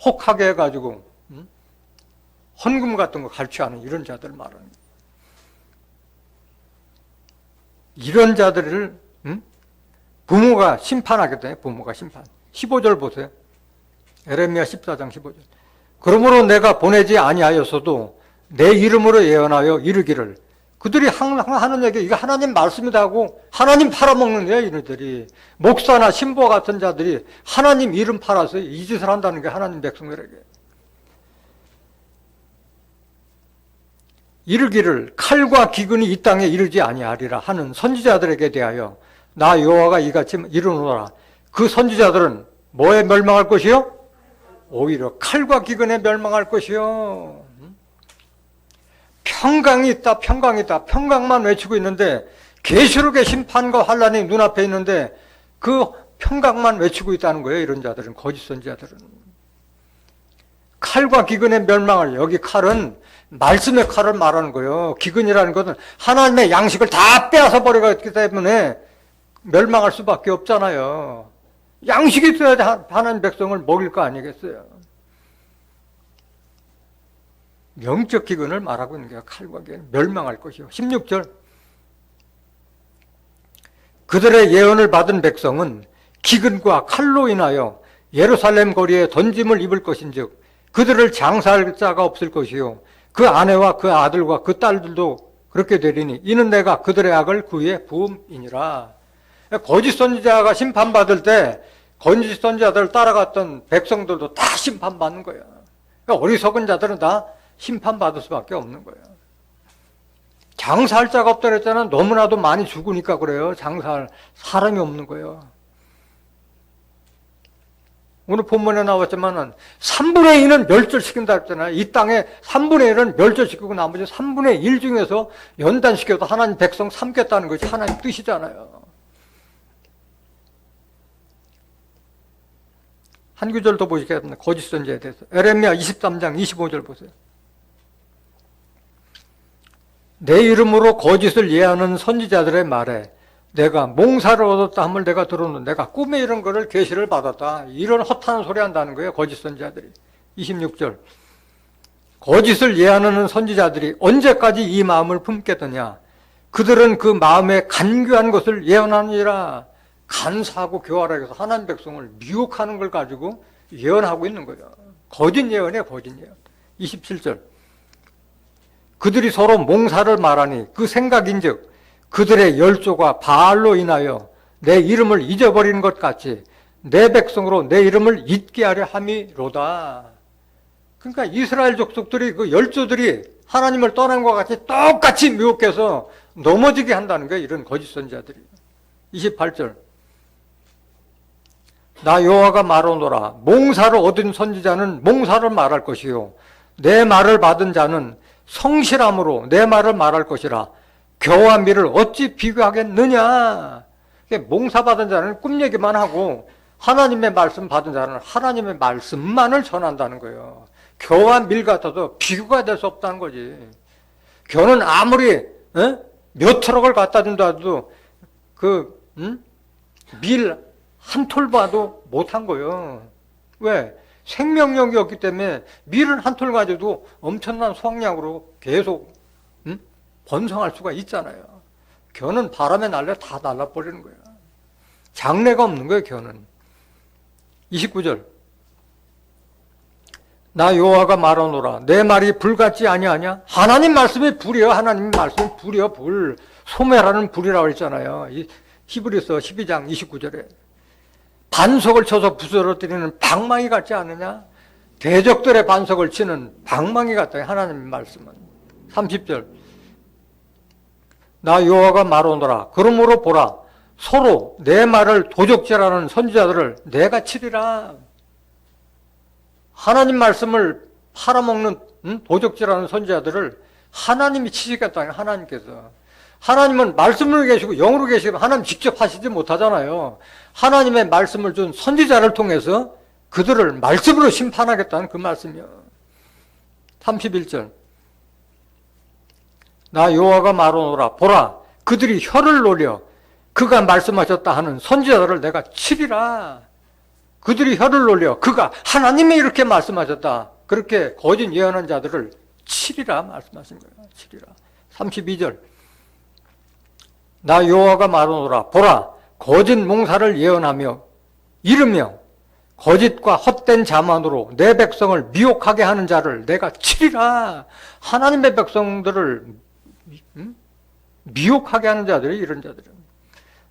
혹하게 해가지고 헌금 같은 거 갈취하는 이런 자들 말하는 거예요. 이런 자들을 부모가 심판하겠다. 부모가 심판. 15절 보세요. 에레미야 14장 15절. 그러므로 내가 보내지 아니하였어도 내 이름으로 예언하여 이르기를. 그들이 항상 하는 얘기, 이거 하나님 말씀이다 하고 하나님 팔아먹는 거예요. 이들이 목사나 신부 같은 자들이 하나님 이름 팔아서 이 짓을 한다는 게 하나님 백성들에게. 이르기를 칼과 기근이 이 땅에 이르지 아니하리라 하는 선지자들에게 대하여 나 여호와가 이같이 이르노라. 그 선지자들은 뭐에 멸망할 것이요? 오히려 칼과 기근에 멸망할 것이요. 평강이 있다, 평강이 있다. 평강만 외치고 있는데 계시록의 심판과 환란이 눈앞에 있는데 그 평강만 외치고 있다는 거예요. 이런 자들은, 거짓 선지자들은. 칼과 기근의 멸망을, 여기 칼은 말씀의 칼을 말하는 거예요. 기근이라는 것은 하나님의 양식을 다 빼앗아 버렸기 때문에 멸망할 수밖에 없잖아요. 양식이 있어야지 하나님 백성을 먹일 거 아니겠어요. 영적 기근을 말하고 있는 게 칼과 기근, 멸망할 것이요. 16절. 그들의 예언을 받은 백성은 기근과 칼로 인하여 예루살렘 거리에 던짐을 입을 것인즉 그들을 장사할 자가 없을 것이요 그 아내와 그 아들과 그 딸들도 그렇게 되리니 이는 내가 그들의 악을 그의 부음이니라. 거짓 선지자가 심판받을 때 거짓 선지자들을 따라갔던 백성들도 다 심판받는 거예요. 그러니까 어리석은 자들은 다 심판받을 수밖에 없는 거예요. 장사할 자가 없다 그랬잖아요. 너무나도 많이 죽으니까 그래요. 장사할 사람이 없는 거예요. 오늘 본문에 나왔지만은 3분의 2는 멸절시킨다 했잖아요. 이 땅에 3분의 1은 멸절시키고 나머지 3분의 1 중에서 연단시켜서 하나님 백성 삼겠다는 것이 하나님 뜻이잖아요. 한 구절 더 보시겠습니다. 거짓 선지자에 대해서. 에레미야 23장 25절 보세요. 내 이름으로 거짓을 예하는 선지자들의 말에 내가 몽사를 얻었다 함을 내가 들었는데 내가 꿈에 이런 거를 계시를 받았다. 이런 허탄 소리 한다는 거예요. 거짓 선지자들이. 26절. 거짓을 예하는 선지자들이 언제까지 이 마음을 품겠느냐. 그들은 그 마음에 간교한 것을 예언하니라. 간사하고 교활하게 해서 하나님 백성을 미혹하는 걸 가지고 예언하고 있는 거예요. 거짓 예언이에요. 거짓 예언. 27절. 그들이 서로 몽사를 말하니 그 생각인즉 그들의 열조가 바알로 인하여 내 이름을 잊어버리는 것 같이 내 백성으로 내 이름을 잊게 하려 함이로다. 그러니까 이스라엘 족속들이 그 열조들이 하나님을 떠난 것과 같이 똑같이 미혹해서 넘어지게 한다는 거예요. 이런 거짓 선지자들이. 28절. 나 여호와가 말하노라. 몽사를 얻은 선지자는 몽사를 말할 것이요 내 말을 받은 자는 성실함으로 내 말을 말할 것이라. 겨와 밀을 어찌 비교하겠느냐. 몽사 받은 자는 꿈 얘기만 하고 하나님의 말씀 받은 자는 하나님의 말씀만을 전한다는 거예요. 겨와 밀 같아도 비교가 될 수 없다는 거지. 겨는 아무리 몇 트럭을 갖다 준다 해도 밀 한 톨 봐도 못한 거예요. 왜? 생명력이 없기 때문에 밀을 한 톨 가지고도 엄청난 수확량으로 계속 번성할 수가 있잖아요. 겨는 바람에 날려 다 날라버리는 거예요. 장래가 없는 거예요. 겨는. 29절. 나 여호와가 말하노라. 내 말이 불같지 아니하냐? 하나님 말씀이 불이요. 하나님 말씀이 불이요. 불. 소매라는 불이라고 했잖아요. 히브리서 12장 29절에. 반석을 쳐서 부스러뜨리는 방망이 같지 않느냐? 대적들의 반석을 치는 방망이 같다. 하나님의 말씀은. 30절. 나 여호와가 말하노라. 그러므로 보라. 서로 내 말을 도적질하는 선지자들을 내가 치리라. 하나님 말씀을 팔아먹는 도적질하는 선지자들을 하나님이 치시겠다. 하나님께서. 하나님은 말씀으로 계시고 영으로 계시고 하나님 직접 하시지 못하잖아요. 하나님의 말씀을 준 선지자를 통해서 그들을 말씀으로 심판하겠다는 그 말씀이요. 31절. 나 여호와가 말하노라. 보라. 그들이 혀를 노려 그가 말씀하셨다 하는 선지자들을 내가 치리라. 그들이 혀를 놀려 그가 하나님이 이렇게 말씀하셨다. 그렇게 거짓 예언한 자들을 치리라 말씀하신 거예요. 치리라. 32절. 나 여호와가 말하노라. 보라. 거짓 몽사를 예언하며 이르며 거짓과 헛된 자만으로 내 백성을 미혹하게 하는 자를 내가 치리라. 하나님의 백성들을 미혹하게 하는 자들이 이런 자들은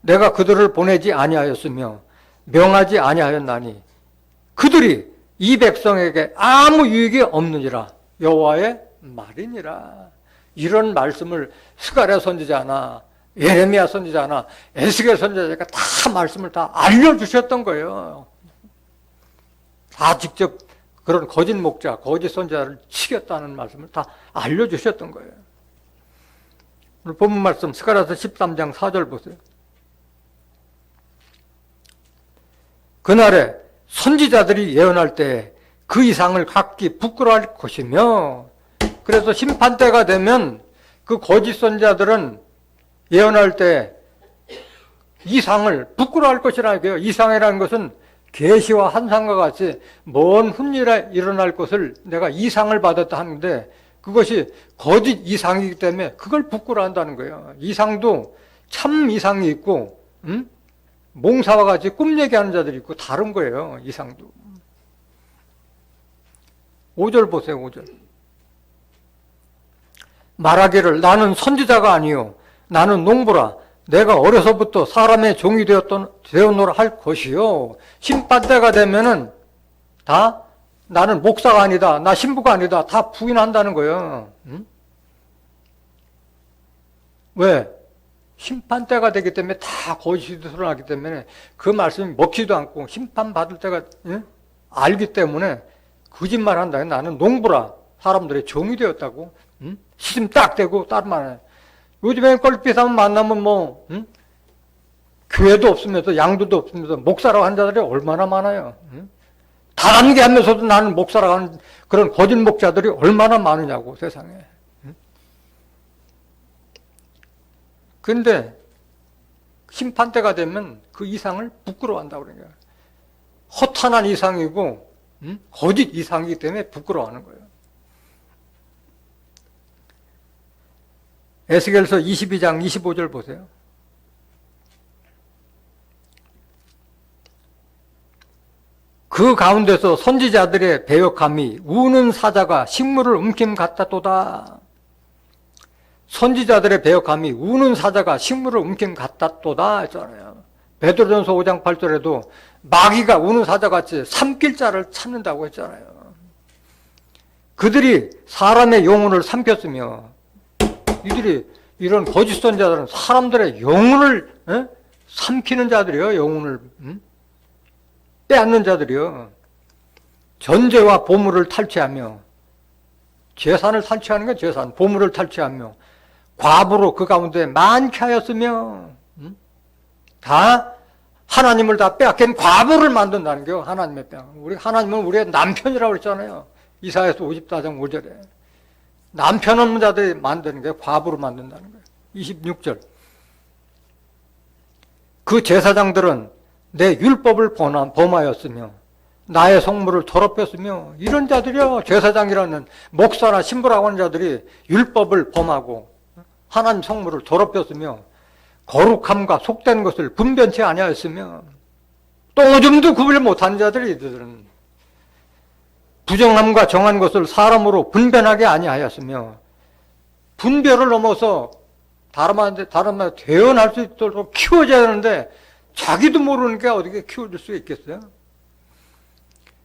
내가 그들을 보내지 아니하였으며 명하지 아니하였나니 그들이 이 백성에게 아무 유익이 없느니라. 여호와의 말이니라. 이런 말씀을 스가랴 선지자나 예레미야 선지자나 에스겔 선지자가 다 말씀을 다 알려주셨던 거예요. 다 직접 그런 거짓 목자, 거짓 선지자를 치겠다는 말씀을 다 알려주셨던 거예요. 오늘 본문 말씀 스가랴서 13장 4절 보세요. 그날에 선지자들이 예언할 때 그 이상을 갖기 부끄러워할 것이며, 그래서 심판때가 되면 그 거짓 선지자들은 예언할 때 이상을 부끄러워할 것이라는 거예요. 이상이라는 것은 계시와 환상과 같이 먼 훗일에 일어날 것을 내가 이상을 받았다 하는데 그것이 거짓 이상이기 때문에 그걸 부끄러워한다는 거예요. 이상도 참 이상이 있고 몽사와 같이 꿈 얘기하는 자들이 있고 다른 거예요. 이상도. 5절 보세요. 5절. 말하기를 나는 선지자가 아니요 나는 농부라. 내가 어려서부터 사람의 종이 되었노라 할 것이요. 심판때가 되면은 다 나는 목사가 아니다. 나 신부가 아니다. 다 부인한다는 거예요. 응? 왜? 심판때가 되기 때문에 다 거짓이 드러나기 때문에 그 말씀이 먹히지도 않고 심판받을 때가 알기 때문에 거짓말한다. 나는 농부라. 사람들의 종이 되었다고. 시름 딱 대고 다른 말 안 해. 요즘에 껄핏하면 만나면 교회도 없으면서 양도도 없으면서 목사라고 한 자들이 얼마나 많아요. 다단계 하면서도 나는 목사라고 하는 그런 거짓 목자들이 얼마나 많으냐고 세상에. 그런데 심판때가 되면 그 이상을 부끄러워한다고 그러는 거예요. 허탄한 이상이고 거짓 이상이기 때문에 부끄러워하는 거예요. 에스겔서 22장 25절 보세요. 그 가운데서 선지자들의 배역함이 우는 사자가 식물을 움킴 같았도다. 선지자들의 배역함이 우는 사자가 식물을 움킴 같았도다 했잖아요. 베드로전서 5장 8절에도 마귀가 우는 사자같이 삼킬 자를 찾는다고 했잖아요. 그들이 사람의 영혼을 삼켰으며 이들이 이런 거짓 선지자들은 사람들의 영혼을 삼키는 자들이요. 영혼을 빼앗는 자들이요. 전제와 보물을 탈취하며 재산을 탈취하는 게 재산, 보물을 탈취하며 과부로 그 가운데 많게 하였으며 다 하나님을 다 빼앗긴 과부를 만든다는 게요. 하나님의 빼앗. 우리 하나님은 우리의 남편이라고 그랬잖아요. 이사야서 54장 5절에. 남편 없는 자들이 만드는 게 과부로 만든다는 거예요. 26절. 그 제사장들은 내 율법을 범하였으며 나의 성물을 더럽혔으며 이런 자들이요. 제사장이라는 목사나 신부라고 하는 자들이 율법을 범하고 하나님 성물을 더럽혔으며 거룩함과 속된 것을 분변치 아니하였으며 또 오줌도 구별 못하는 자들이 이들은 부정함과 정한 것을 사람으로 분별하게 아니하였으며 분별을 넘어서 다름한테 대언할 수 있도록 키워줘야 하는데 자기도 모르는 게 어떻게 키워줄 수 있겠어요?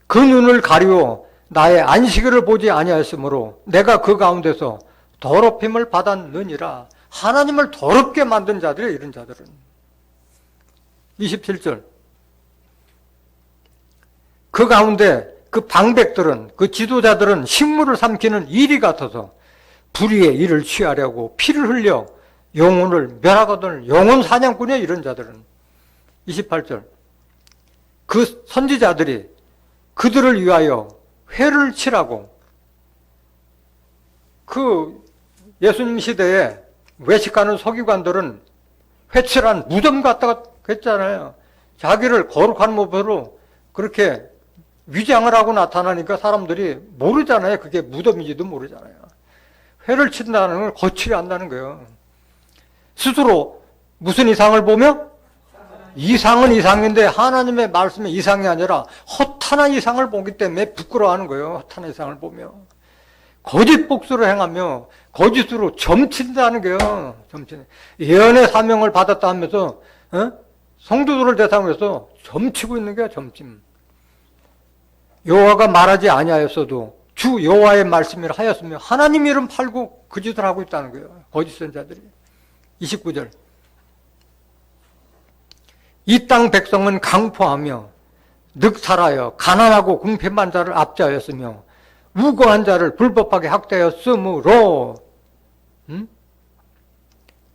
그 눈을 가리워 나의 안식일을 보지 아니하였으므로 내가 그 가운데서 더럽힘을 받았느니라. 하나님을 더럽게 만든 자들이에요, 이런 자들은. 27절. 그 가운데 그 방백들은, 그 지도자들은 식물을 삼키는 이리 같아서 불의의 일을 취하려고 피를 흘려 영혼을 멸하거든. 영혼 사냥꾼이에요, 이런 자들은. 28절. 그 선지자들이 그들을 위하여 회를 치라고. 그 예수님 시대에 외식하는 서기관들은 회칠한 무덤 갖다가 했잖아요. 자기를 거룩한 모습으로 그렇게 위장을 하고 나타나니까 사람들이 모르잖아요. 그게 무덤인지도 모르잖아요. 회를 친다는 걸 거칠게 한다는 거예요. 스스로 무슨 이상을 보며? 이상은 이상인데 하나님의 말씀의 이상이 아니라 허탄한 이상을 보기 때문에 부끄러워하는 거예요. 허탄한 이상을 보며. 거짓 복수를 행하며 거짓으로 점친다는 거예요. 점친. 예언의 사명을 받았다 하면서 성도들을 대상으로 해서 점치고 있는 거야. 점침. 여호와가 말하지 아니하였어도 주 여호와의 말씀이라 하였으며 하나님 이름 팔고 그 짓을 하고 있다는 거예요. 거짓 선자들이. 29절. 이 땅 백성은 강포하며 늑살하여 가난하고 궁핍한 자를 압제하였으며 우고한 자를 불법하게 학대하였으므로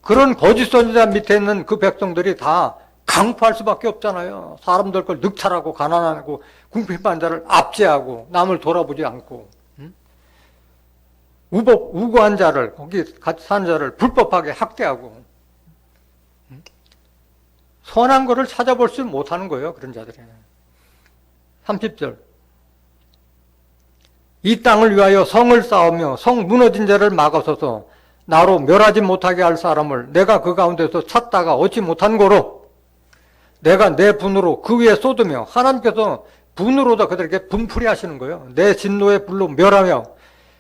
그런 거짓 선지자 밑에 있는 그 백성들이 다 강포할 수밖에 없잖아요. 사람들 걸 늑살하고 가난하고 궁핍한 자를 압제하고 남을 돌아보지 않고 우고한 자를 거기 같이 사는 자를 불법하게 학대하고 선한 것을 찾아볼 수 못하는 거예요. 그런 자들이. 30절. 이 땅을 위하여 성을 쌓으며 성 무너진 자를 막아서서 나로 멸하지 못하게 할 사람을 내가 그 가운데서 찾다가 얻지 못한 거로 내가 내 분으로 그 위에 쏟으며 하나님께서 분으로다 그들에게 분풀이 하시는 거예요. 내 진노의 불로 멸하며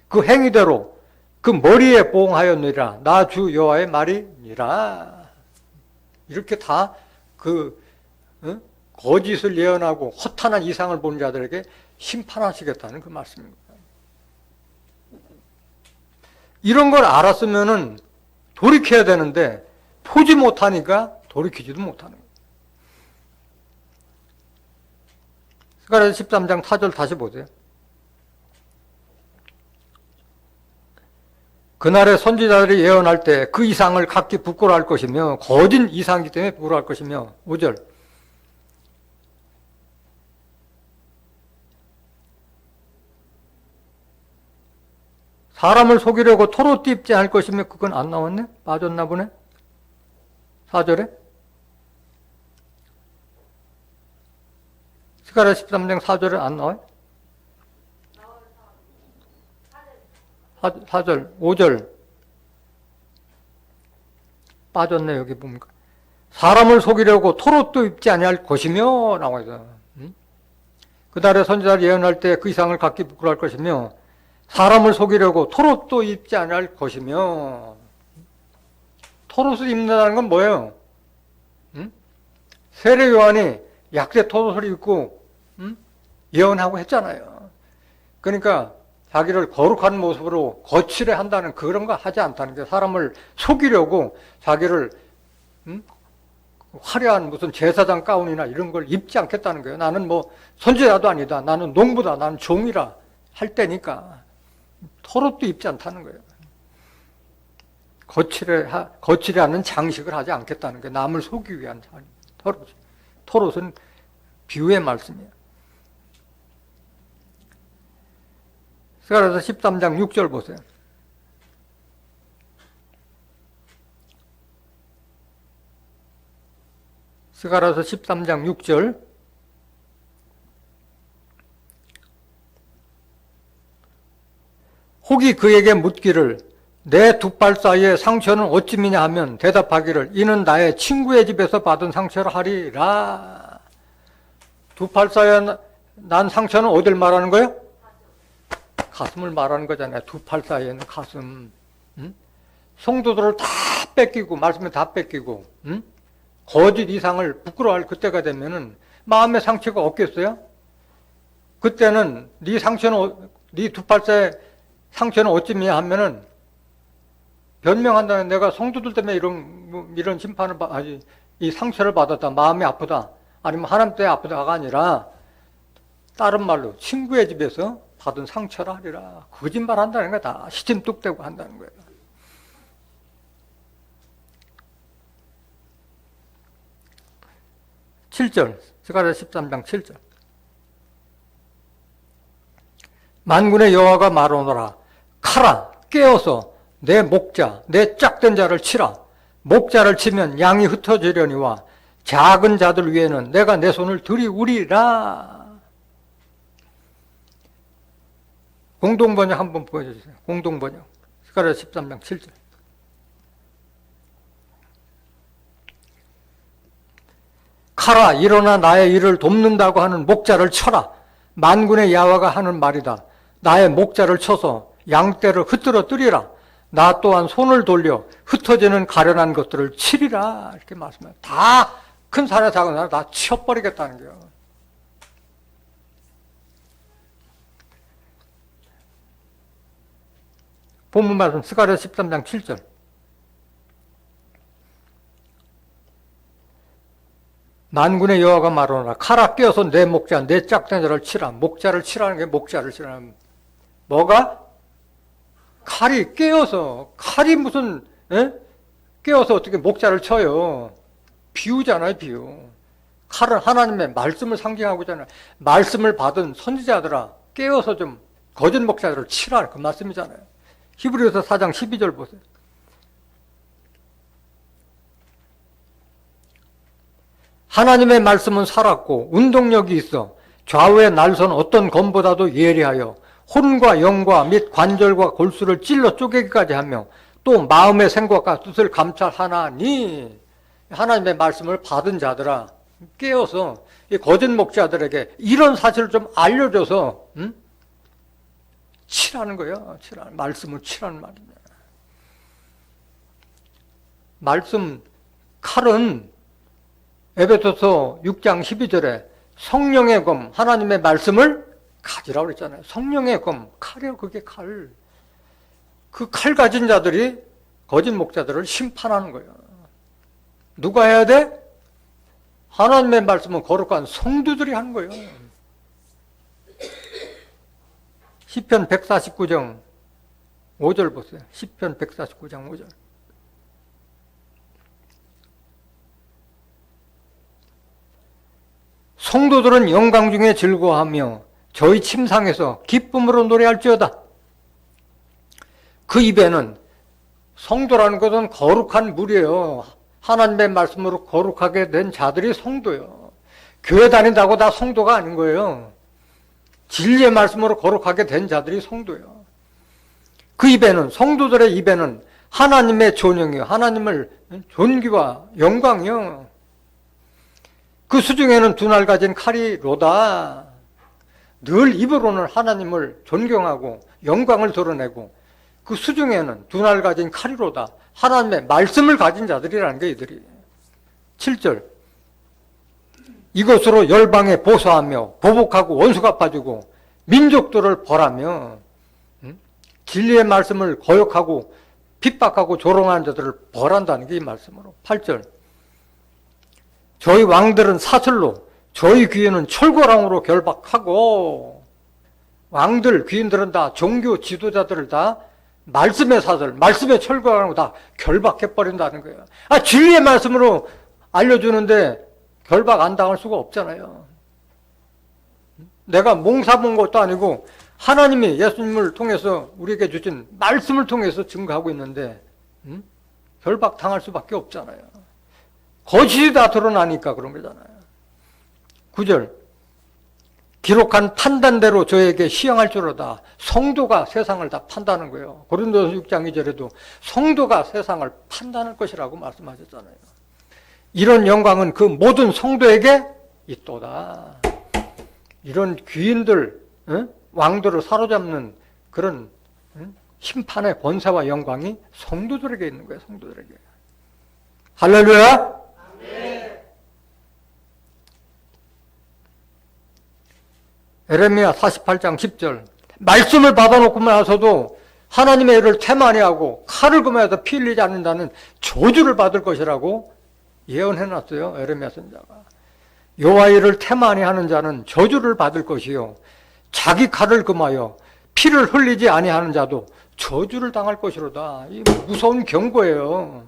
그 행위대로 그 머리에 보응하였느니라. 나 주 여호와의 말이니라. 이렇게 다 거짓을 예언하고 허탄한 이상을 보는 자들에게 심판하시겠다는 그 말씀입니다. 이런 걸 알았으면은 돌이켜야 되는데 보지 못하니까 돌이키지도 못하는 거예요. 스가랴서 13장 4절 다시 보세요. 그날의 선지자들이 예언할 때 그 이상을 각기 부끄러워할 것이며 거짓 이상이기 때문에 부끄러워할 것이며 5절. 사람을 속이려고 토로 띠입지 않을 것이며 그건 안 나왔네? 빠졌나 보네? 4절에? 스가랴 13장 4절에 안 나와요? 4절, 5절. 빠졌네, 여기 보니까. 사람을 속이려고 토롯도 입지 아니할 것이며, 나와있어요. 그날의 선지자를 예언할 때 그 이상을 갖기 부끄러워할 것이며, 사람을 속이려고 토롯도 입지 아니할 것이며, 토롯을 입는다는 건 뭐예요? 세례 요한이 약대 토롯을 입고, 예언하고 했잖아요. 그러니까, 자기를 거룩한 모습으로 거칠해 한다는 그런 거 하지 않다는 게 사람을 속이려고 자기를 화려한 무슨 제사장 가운이나 이런 걸 입지 않겠다는 거예요. 나는 뭐 선지자도 아니다. 나는 농부다. 나는 종이라 할 때니까 토롯도 입지 않다는 거예요. 거칠해 하는 장식을 하지 않겠다는 거예요. 남을 속이기 위한 토롯은 비유의 말씀이에요. 스가랴서 13장 6절 보세요. 스가랴서 13장 6절. 혹이 그에게 묻기를 내 두 팔 사이의 상처는 어찌미냐 하면 대답하기를 이는 나의 친구의 집에서 받은 상처라 하리라. 두 팔 사이에 난 상처는 어딜 말하는 거예요? 가슴을 말하는 거잖아요. 두 팔 사이에는 가슴. 성도들을 다 뺏기고 말씀을 다 뺏기고 거짓 이상을 부끄러워할 그때가 되면은 마음의 상처가 없겠어요? 그때는 네 상처는 네 두 팔 사이에 상처는 어찌미냐 하면은 변명한다는 내가 성도들 때문에 이런 심판을 이 상처를 받았다, 마음이 아프다, 아니면 하나님 때문에 아프다가 아니라 다른 말로 친구의 집에서 받은 상처라 하리라. 거짓말 한다는 거야. 다 시침 뚝대고 한다는 거예요. (7절) 스가랴 13장 7절. 만군의 여호와가 말하노라. 칼아 깨어서 내 목자 내 짝된 자를 치라. 목자를 치면 양이 흩어지려니와 작은 자들 위에는 내가 내 손을 들이우리라. 공동번역 한번 보여주세요. 공동번역 스가랴 13장 7절. 칼아 일어나 나의 일을 돕는다고 하는 목자를 쳐라. 만군의 여호와가 하는 말이다. 나의 목자를 쳐서 양떼를 흩어뜨리라. 나 또한 손을 돌려 흩어지는 가련한 것들을 치리라. 이렇게 말씀해요. 다 큰 사람 작은 사람 다 치워버리겠다는 거예요. 본문 말씀 스가랴 13장 7절. 만군의 여호와가 말하노라. 칼아 깨어서 내 목자 내 짝된 자를 치라. 목자를 치라는 게 목자를 치라는 뭐가? 칼이 깨어서. 칼이 무슨 깨어서 어떻게 목자를 쳐요. 비유잖아요. 비유. 칼은 하나님의 말씀을 상징하고 있잖아요. 말씀을 받은 선지자들아 깨어서 좀 거짓 목자들을 치라. 그 말씀이잖아요. 히브리서 4장 12절 보세요. 하나님의 말씀은 살았고 운동력이 있어 좌우의 날선 어떤 검보다도 예리하여 혼과 영과 및 관절과 골수를 찔러 쪼개기까지 하며 또 마음의 생각과 뜻을 감찰하나니. 하나님의 말씀을 받은 자들아 깨어서 이 거짓 목자들에게 이런 사실을 좀 알려줘서 치라는 거예요. 치라는 말씀을 치라는 말입니다. 말씀 칼은 에베소서 6장 12절에 성령의 검 하나님의 말씀을 가지라고 그랬잖아요. 성령의 검 칼이에요. 그게 칼. 그 칼 가진 자들이 거짓 목자들을 심판하는 거예요. 누가 해야 돼? 하나님의 말씀은 거룩한 성도들이 하는 거예요. 시편 149장 5절 보세요. 시편 149장 5절. 성도들은 영광 중에 즐거워하며 저희 침상에서 기쁨으로 노래할지어다. 그 입에는 성도라는 것은 거룩한 물이에요. 하나님의 말씀으로 거룩하게 된 자들이 성도예요. 교회 다닌다고 다 성도가 아닌 거예요. 진리의 말씀으로 거룩하게 된 자들이 성도예요. 그 입에는 성도들의 입에는 하나님의 존영이요. 하나님을 존귀와 영광이요. 그 수중에는 두 날 가진 칼이로다. 늘 입으로는 하나님을 존경하고 영광을 드러내고 그 수중에는 두 날 가진 칼이로다. 하나님의 말씀을 가진 자들이라는 게 이들이. 7절. 이것으로 열방에 보소하며 보복하고 원수 갚아주고 민족들을 벌하며 진리의 말씀을 거역하고 핍박하고 조롱하는 자들을 벌한다는 게 이 말씀으로. 8절. 저희 왕들은 사슬로 저희 귀인은 철거랑으로 결박하고. 왕들 귀인들은 다 종교 지도자들을 다 말씀의 사슬, 말씀의 철거랑으로 다 결박해버린다는 거예요. 진리의 말씀으로 알려주는데 결박 안 당할 수가 없잖아요. 내가 몽사본 것도 아니고 하나님이 예수님을 통해서 우리에게 주신 말씀을 통해서 증거하고 있는데 결박 당할 수밖에 없잖아요. 거짓이 다 드러나니까 그런 거잖아요. 9절. 기록한 판단대로 저에게 시행할 줄로다. 성도가 세상을 다 판단하는 거예요. 고린도서 6장 2절에도 성도가 세상을 판단할 것이라고 말씀하셨잖아요. 이런 영광은 그 모든 성도에게 있도다. 이런 귀인들, 왕들을 사로잡는 그런 심판의 권세와 영광이 성도들에게 있는 거예요. 성도들에게. 할렐루야. 에레미야 48장 10절. 말씀을 받아놓고 나서도 하나님의 일을 태만히 하고 칼을 금하여도 피 흘리지 않는다는 저주를 받을 것이라고 예언해놨어요. 에레미야 선지자가. 여호와의 일을 태만히 하는 자는 저주를 받을 것이요 자기 칼을 금하여 피를 흘리지 아니하는 자도 저주를 당할 것이로다. 이 무서운 경고예요.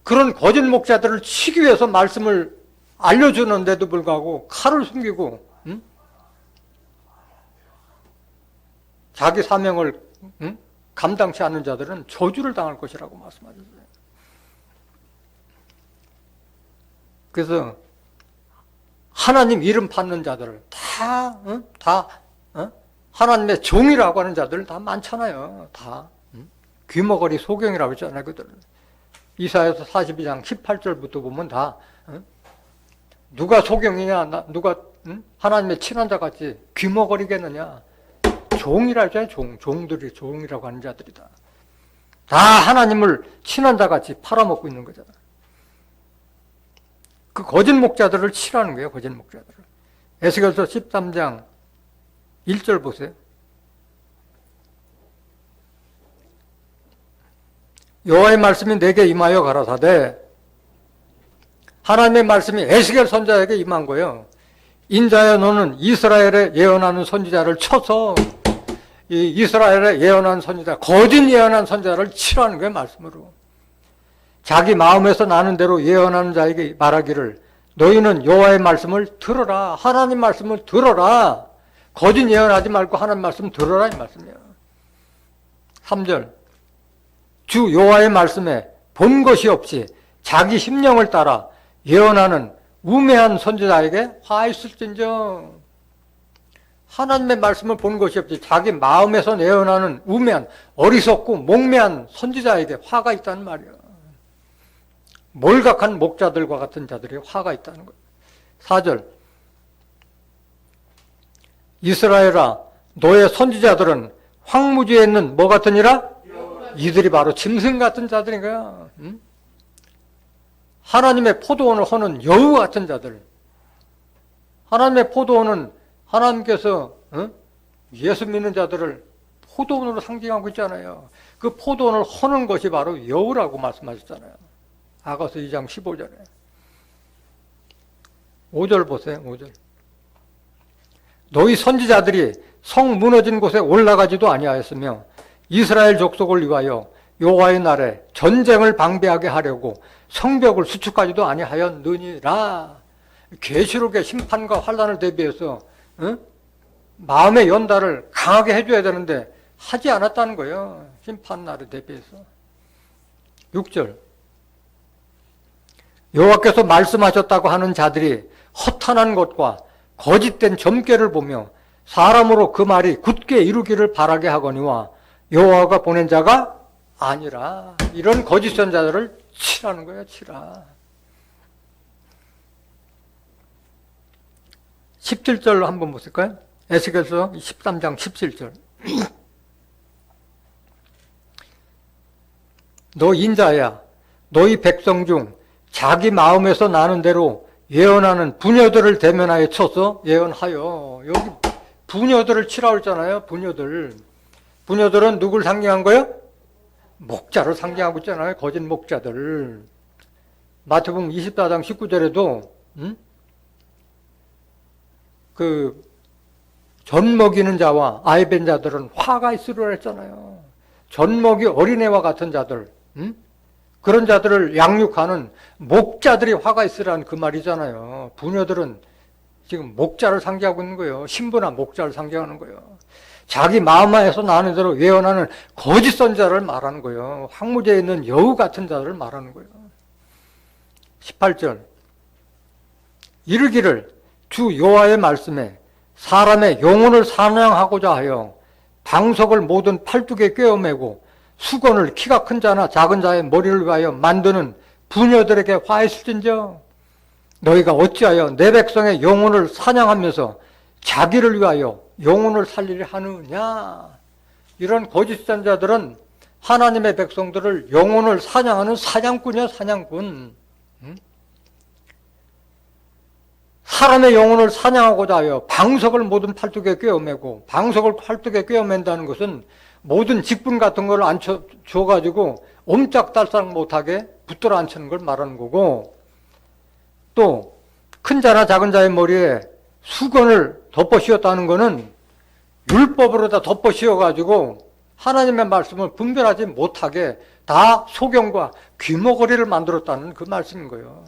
그런 거짓 목자들을 치기 위해서 말씀을 알려주는데도 불구하고 칼을 숨기고 자기 사명을 감당치 않는 자들은 저주를 당할 것이라고 말씀하셨어요. 그래서 하나님 이름 받는 자들을 다 하나님의 종이라고 하는 자들 다 많잖아요. 다 귀머거리 소경이라고 했잖아요. 그들 이사야서 42장 18절부터 보면 다 누가 소경이냐, 누가 하나님의 친한 자 같이 귀머거리겠느냐. 종이라 했잖아요. 종들이 종이라고 하는 자들이다. 다 하나님을 친한 자 같이 팔아먹고 있는 거잖아. 그 거짓 목자들을 치라는 거예요. 거짓 목자들을. 에스겔서 13장 1절 보세요. 여호와의 말씀이 내게 임하여 가라사대, 하나님의 말씀이 에스겔 선지자에게 임한 거예요. 인자야 너는 이스라엘에 예언하는 선지자를 쳐서 이 이스라엘에 예언한 선지자, 거짓 예언한 선지자를 치라는 거예요. 말씀으로. 자기 마음에서 나는 대로 예언하는 자에게 말하기를 너희는 여호와의 말씀을 들어라. 하나님 말씀을 들어라. 거짓 예언하지 말고 하나님 말씀 들어라 이 말씀이에요. 3절 주 여호와의 말씀에 본 것이 없이 자기 심령을 따라 예언하는 우매한 선지자에게 화 있을진저. 하나님의 말씀을 본 것이 없이 자기 마음에서 예언하는 우매한 어리석고 목매한 선지자에게 화가 있다는 말이에요. 몰각한 목자들과 같은 자들이 화가 있다는 거예요. 4절 이스라엘아 너의 선지자들은 황무지에 있는 뭐 같으니라? 이들이 바로 짐승 같은 자들인 거야. 하나님의 포도원을 허는 여우 같은 자들. 하나님의 포도원은 하나님께서 예수 믿는 자들을 포도원으로 상징하고 있잖아요. 그 포도원을 허는 것이 바로 여우라고 말씀하셨잖아요. 아가서 2장 15절에. 5절 보세요. 5절. 너희 선지자들이 성 무너진 곳에 올라가지도 아니하였으며 이스라엘 족속을 위하여 여호와의 날에 전쟁을 방비하게 하려고 성벽을 수축하지도 아니하였느니라. 계시록의 심판과 환난을 대비해서 마음의 연달을 강하게 해줘야 되는데 하지 않았다는 거예요. 심판날을 대비해서. 6절 여호와께서 말씀하셨다고 하는 자들이 허탄한 것과 거짓된 점괘를 보며 사람으로 그 말이 굳게 이루기를 바라게 하거니와 여호와가 보낸 자가 아니라. 이런 거짓 선자들을 치라는 거예요. 치라. 17절로 한번 보실까요? 에스겔서 13장 17절. 너 인자야 너희 백성 중 자기 마음에서 나는 대로 예언하는 부녀들을 대면하여 쳐서 예언하여. 여기 부녀들을 치라고 했잖아요. 부녀들은 누굴 상징한 거예요? 목자를 상징하고 있잖아요. 거짓 목자들. 마태복음 24장 19절에도 그 젖 먹이는 자와 아이 뵌 자들은 화가 있으리라 했잖아요. 젖 먹이 어린애와 같은 자들, 그런 자들을 양육하는 목자들이 화가 있으라는 그 말이잖아요. 부녀들은 지금 목자를 상징하고 있는 거예요. 신부나 목자를 상징하는 거예요. 자기 마음에서 나는 대로 예언하는 거짓 선자를 말하는 거예요. 황무지에 있는 여우 같은 자들을 말하는 거예요. 18절 이르기를 주 여호와의 말씀에 사람의 영혼을 사냥하고자 하여 방석을 모든 팔뚝에 꿰어매고 수건을 키가 큰 자나 작은 자의 머리를 위하여 만드는 부녀들에게 화했을진저. 너희가 어찌하여 내 백성의 영혼을 사냥하면서 자기를 위하여 영혼을 살리려 하느냐. 이런 거짓 선자들은 하나님의 백성들을 영혼을 사냥하는 사냥꾼이야. 사냥꾼. 사람의 영혼을 사냥하고자 하여 방석을 모든 팔뚝에 꿰어매고, 방석을 팔뚝에 꿰어맨다는 것은 모든 직분 같은 걸 앉혀줘가지고 옴짝달싹 못하게 붙들어 앉히는 걸 말하는 거고, 또 큰 자나 작은 자의 머리에 수건을 덮어 씌웠다는 것은 율법으로 다 덮어 씌워가지고 하나님의 말씀을 분별하지 못하게 다 소경과 귀머거리를 만들었다는 그 말씀인 거예요.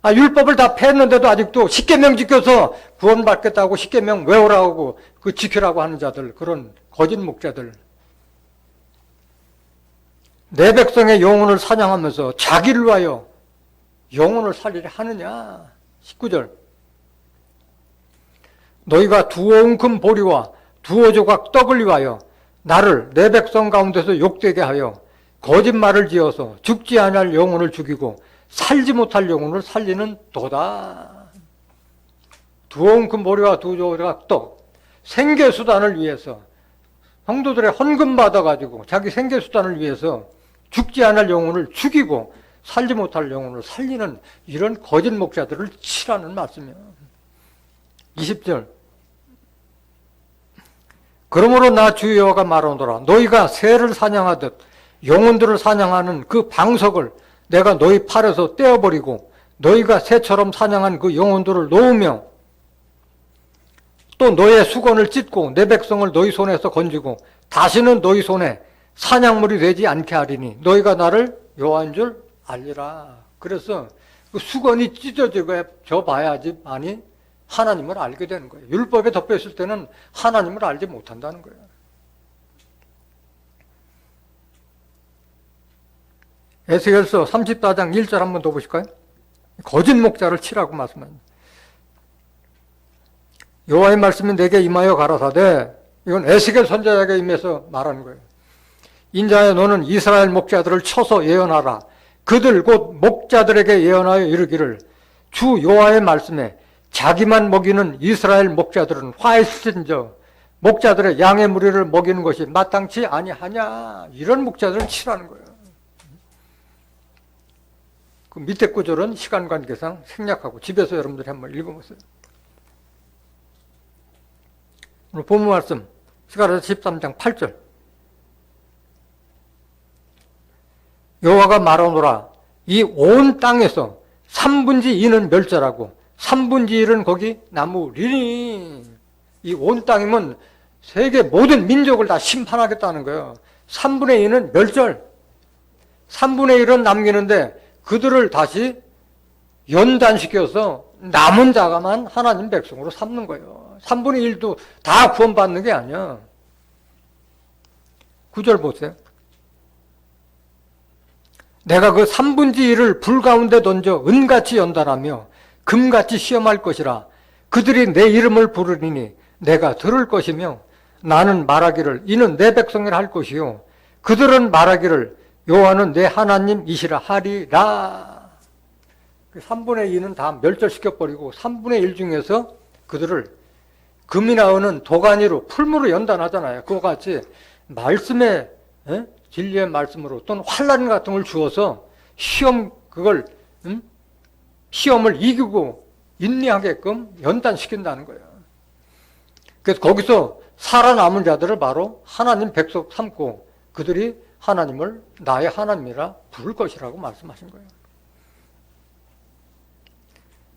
율법을 다 폐했는데도 아직도 십계명 지켜서 구원받겠다고 십계명 외우라고 그 지키라고 하는 자들, 그런 거짓 목자들. 내 백성의 영혼을 사냥하면서 자기를 위하여 영혼을 살리려 하느냐. 19절. 너희가 두어 웅큼 보리와 두어 조각 떡을 위하여 나를 내 백성 가운데서 욕되게 하여 거짓말을 지어서 죽지 아니할 영혼을 죽이고 살지 못할 영혼을 살리는 도다. 두어 웅큼 보리와 두어 조각 떡, 생계수단을 위해서, 성도들의 헌금 받아가지고 자기 생계수단을 위해서 죽지 않을 영혼을 죽이고 살지 못할 영혼을 살리는 이런 거짓 목자들을 치라는 말씀이에요. 20절. 그러므로 나 주 여호와가 말하노라. 너희가 새를 사냥하듯 영혼들을 사냥하는 그 방석을 내가 너희 팔에서 떼어버리고 너희가 새처럼 사냥한 그 영혼들을 놓으며 또 너의 수건을 찢고 내 백성을 너희 손에서 건지고 다시는 너희 손에 사냥물이 되지 않게 하리니 너희가 나를 여호와인 줄 알리라. 그래서 그 수건이 찢어져 봐야지만이 하나님을 알게 되는 거예요. 율법에 덮여 있을 때는 하나님을 알지 못한다는 거예요. 에스겔서 34장 1절 한번 더 보실까요? 거짓 목자를 치라고 말씀합니다. 여호와의 말씀이 내게 임하여 가라사대, 이건 에스겔 선지자에게 임해서 말하는 거예요. 인자야 너는 이스라엘 목자들을 쳐서 예언하라. 그들 곧 목자들에게 예언하여 이르기를 주 여호와의 말씀에 자기만 먹이는 이스라엘 목자들은 화했을진저 목자들의 양의 무리를 먹이는 것이 마땅치 아니하냐. 이런 목자들을 치라는 거예요. 그 밑에 구절은 시간 관계상 생략하고 집에서 여러분들이 한번 읽어보세요. 오늘 본문 말씀 스가랴서 13장 8절. 여호와가 말하노라. 이 온 땅에서 3분의 2는 멸절하고 3분의 1은 거기 남으리니. 이 온 땅이면 세계 모든 민족을 다 심판하겠다는 거예요. 3분의 2는 멸절, 3분의 1은 남기는데 그들을 다시 연단시켜서 남은 자가만 하나님 백성으로 삼는 거예요. 3분의 1도 다 구원받는 게 아니야. 9절 보세요. 내가 그 3분의 1을 불 가운데 던져 은같이 연단하며 금같이 시험할 것이라. 그들이 내 이름을 부르리니 내가 들을 것이며 나는 말하기를 이는 내 백성이라 할 것이요 그들은 말하기를 여호와는 내 하나님이시라 하리라. 3분의 2는 다 멸절시켜버리고 3분의 1 중에서 그들을 금이나 은은 도가니로 풀무로 연단하잖아요. 그와 같이 말씀의 진리의 말씀으로 또는 환난 같은 걸 주어서 시험을 이기고 인내하게끔 연단시킨다는 거예요. 그래서 거기서 살아남은 자들을 바로 하나님 백성 삼고 그들이 하나님을 나의 하나님이라 부를 것이라고 말씀하신 거예요.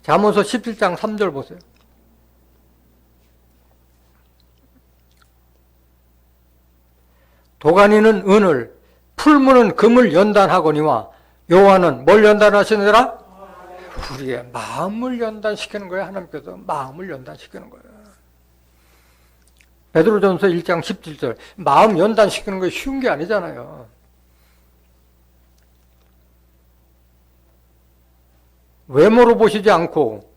잠언서 17장 3절 보세요. 도가니는 은을, 풀무는 금을 연단하거니와 여호와는 뭘 연단하시느라? 우리의 마음을 연단시키는 거예요. 하나님께서 마음을 연단시키는 거예요. 베드로전서 1장 17절. 마음 연단시키는 거 쉬운 게 아니잖아요. 외모로 보시지 않고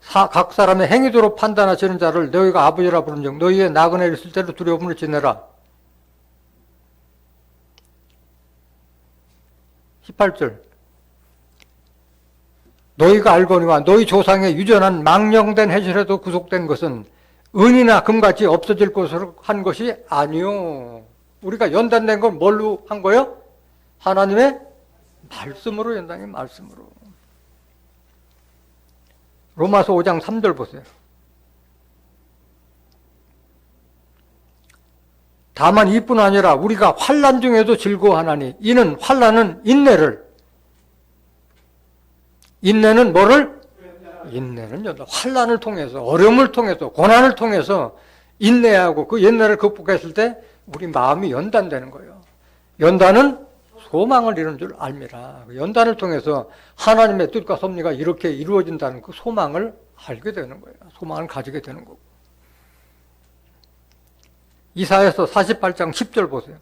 각 사람의 행위도로 판단하시는 자를 너희가 아버지라 부른즉 너희의 나그네를 있을 때로 두려움을 지내라. 18절. 너희가 알거니와 너희 조상의 유전한 망령된 해실에도 구속된 것은 은이나 금같이 없어질 것으로 한 것이 아니요. 우리가 연단된 건 뭘로 한 거예요? 하나님의 말씀으로 연단이 말씀으로. 로마서 5장 3절 보세요. 다만 이뿐 아니라 우리가 환난 중에도 즐거워하나니 이는 환난은 인내는 뭐를? 인내는 환난을 통해서, 어려움을 통해서, 고난을 통해서 인내하고 그 인내를 극복했을 때 우리 마음이 연단되는 거예요. 연단은 소망을 이루는 줄 알미라. 연단을 통해서 하나님의 뜻과 섭리가 이렇게 이루어진다는 그 소망을 알게 되는 거예요. 소망을 가지게 되는 거고. 이사야서 48장 10절 보세요.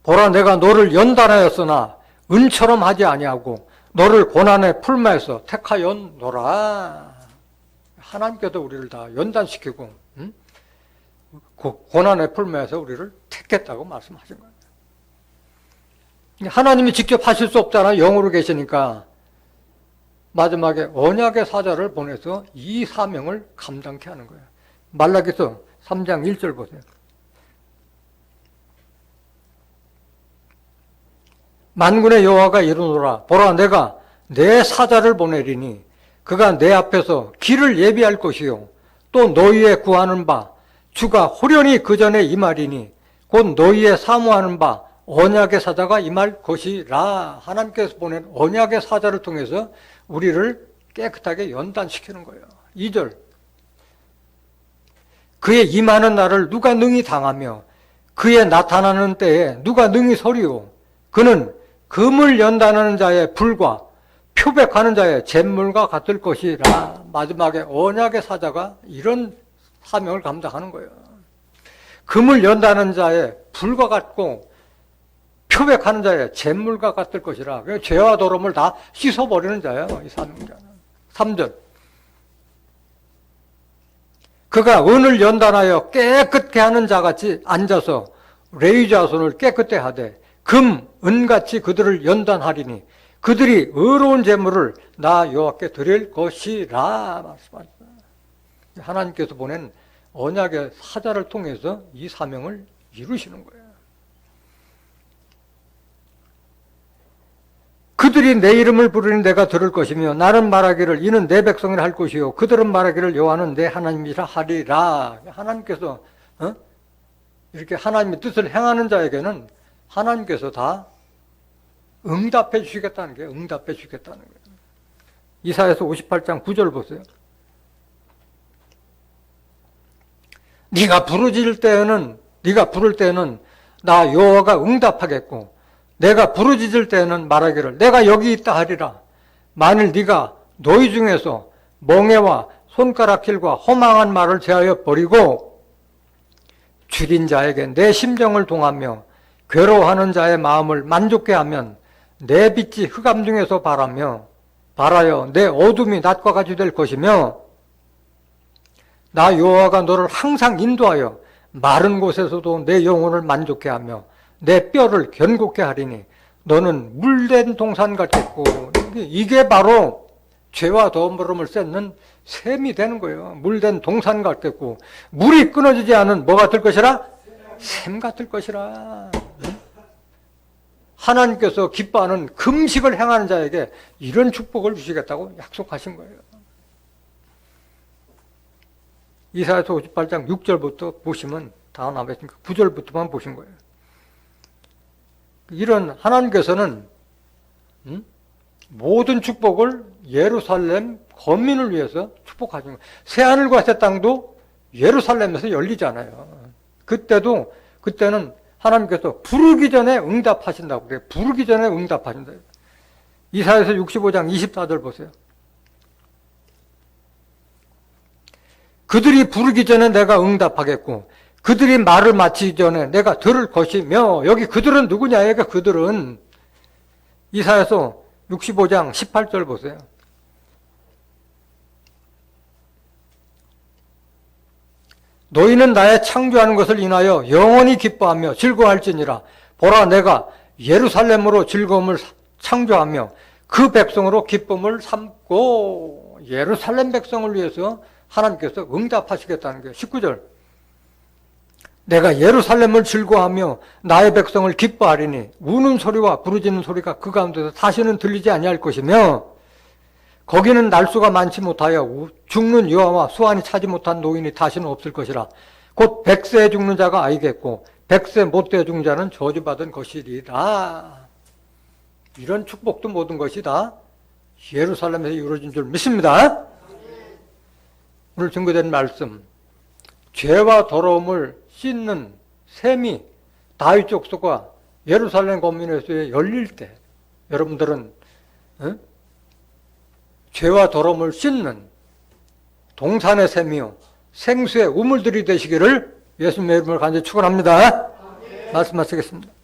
보라, 내가 너를 연단하였으나 은처럼 하지 아니하고 너를 고난의 풀마에서 택하였노라. 하나님께도 우리를 다 연단시키고 고난의 풀마에서 우리를 택했다고 말씀하신 거예요. 하나님이 직접 하실 수 없잖아요. 영으로 계시니까. 마지막에 언약의 사자를 보내서 이 사명을 감당케 하는 거예요. 말라기서 3장 1절 보세요. 만군의 여호와가 이르노라. 보라, 내가 내 사자를 보내리니 그가 내 앞에서 길을 예비할 것이요 또 너희의 구하는 바 주가 호련히 그 전에 임하리니 곧 너희의 사모하는 바 언약의 사자가 임할 것이라. 하나님께서 보낸 언약의 사자를 통해서 우리를 깨끗하게 연단시키는 거예요. 2절. 그의 임하는 날을 누가 능히 당하며 그의 나타나는 때에 누가 능히 서리오. 그는 금을 연단하는 자의 불과 표백하는 자의 잿물과 같을 것이라. 마지막에 언약의 사자가 이런 사명을 감당하는 거예요. 금을 연단하는 자의 불과 같고 표백하는 자의 잿물과 같을 것이라. 죄와 더러움을 다 씻어버리는 자예요, 이 사명자는. 3절. 그가 은을 연단하여 깨끗게 하는 자같이 앉아서 레위 자손을 깨끗게 하되 금, 은같이 그들을 연단하리니 그들이 의로운 제물을 나 여호와께 드릴 것이라 말씀하셨어요. 하나님께서 보낸 언약의 사자를 통해서 이 사명을 이루시는 거예요. 그들이 내 이름을 부르니 내가 들을 것이며 나는 말하기를 이는 내 백성이라 할 것이요 그들은 말하기를 여호와는 내 하나님이라 하리라. 하나님께서 이렇게 하나님의 뜻을 행하는 자에게는 하나님께서 다 응답해 주시겠다는 게 응답해 주시겠다는 거예요. 이사야서 58장 9절 보세요. 네가 부를 때에는 나 여호와가 응답하겠고 내가 부르짖을 때에는 말하기를 내가 여기 있다 하리라. 만일 네가 너희 중에서 멍에와 손가락질과 허망한 말을 제하여 버리고 줄인 자에게 내 심정을 동하며 괴로워하는 자의 마음을 만족케 하면 내 빛이 흑암 중에서 발하여 내 어둠이 낮과 같이 될 것이며 나 여호와가 너를 항상 인도하여 마른 곳에서도 내 영혼을 만족케 하며 내 뼈를 견고케 하리니 너는 물된 동산 같겠고. 이게 바로 죄와 더러움을 씻는 샘이 되는 거예요. 물된 동산 같겠고 물이 끊어지지 않은 뭐 같을 것이라? 샘 같을 것이라. 하나님께서 기뻐하는 금식을 행하는 자에게 이런 축복을 주시겠다고 약속하신 거예요. 이사야서 58장 6절부터 보시면 다 나와있으니까 9절부터만 보신 거예요. 이런 하나님께서는 모든 축복을 예루살렘 거민을 위해서 축복하신 거예요. 새하늘과 새 땅도 예루살렘에서 열리잖아요. 그때는 하나님께서 부르기 전에 응답하신다고 그래요. 부르기 전에 응답하신다. 이사야서 65장 24절 보세요. 그들이 부르기 전에 내가 응답하겠고 그들이 말을 마치기 전에 내가 들을 것이며. 여기 그들은 누구냐? 여기 그들은 이사야서 65장 18절 보세요. 너희는 나의 창조하는 것을 인하여 영원히 기뻐하며 즐거워할지니라. 보라, 내가 예루살렘으로 즐거움을 창조하며 그 백성으로 기쁨을 삼고. 예루살렘 백성을 위해서 하나님께서 응답하시겠다는 게 19절. 내가 예루살렘을 즐거워하며 나의 백성을 기뻐하리니 우는 소리와 부르짖는 소리가 그 가운데서 다시는 들리지 아니할 것이며 거기는 날수가 많지 못하여 죽는 여아와 수완이 차지 못한 노인이 다시는 없을 것이라. 곧 100세에 죽는 자가 아이겠고 100세 못되어 죽는 자는 저주받은 것이리라. 이런 축복도 모든 것이 다 예루살렘에서 이루어진 줄 믿습니다. 오늘 증거된 말씀, 죄와 더러움을 씻는 셈이 다윗 족속과 예루살렘 거민에서 열릴 때 여러분들은 죄와 더러움을 씻는 동산의 셈이요 생수의 우물들이 되시기를 예수님의 이름으로 간절히 축원합니다. 말씀 마치겠습니다.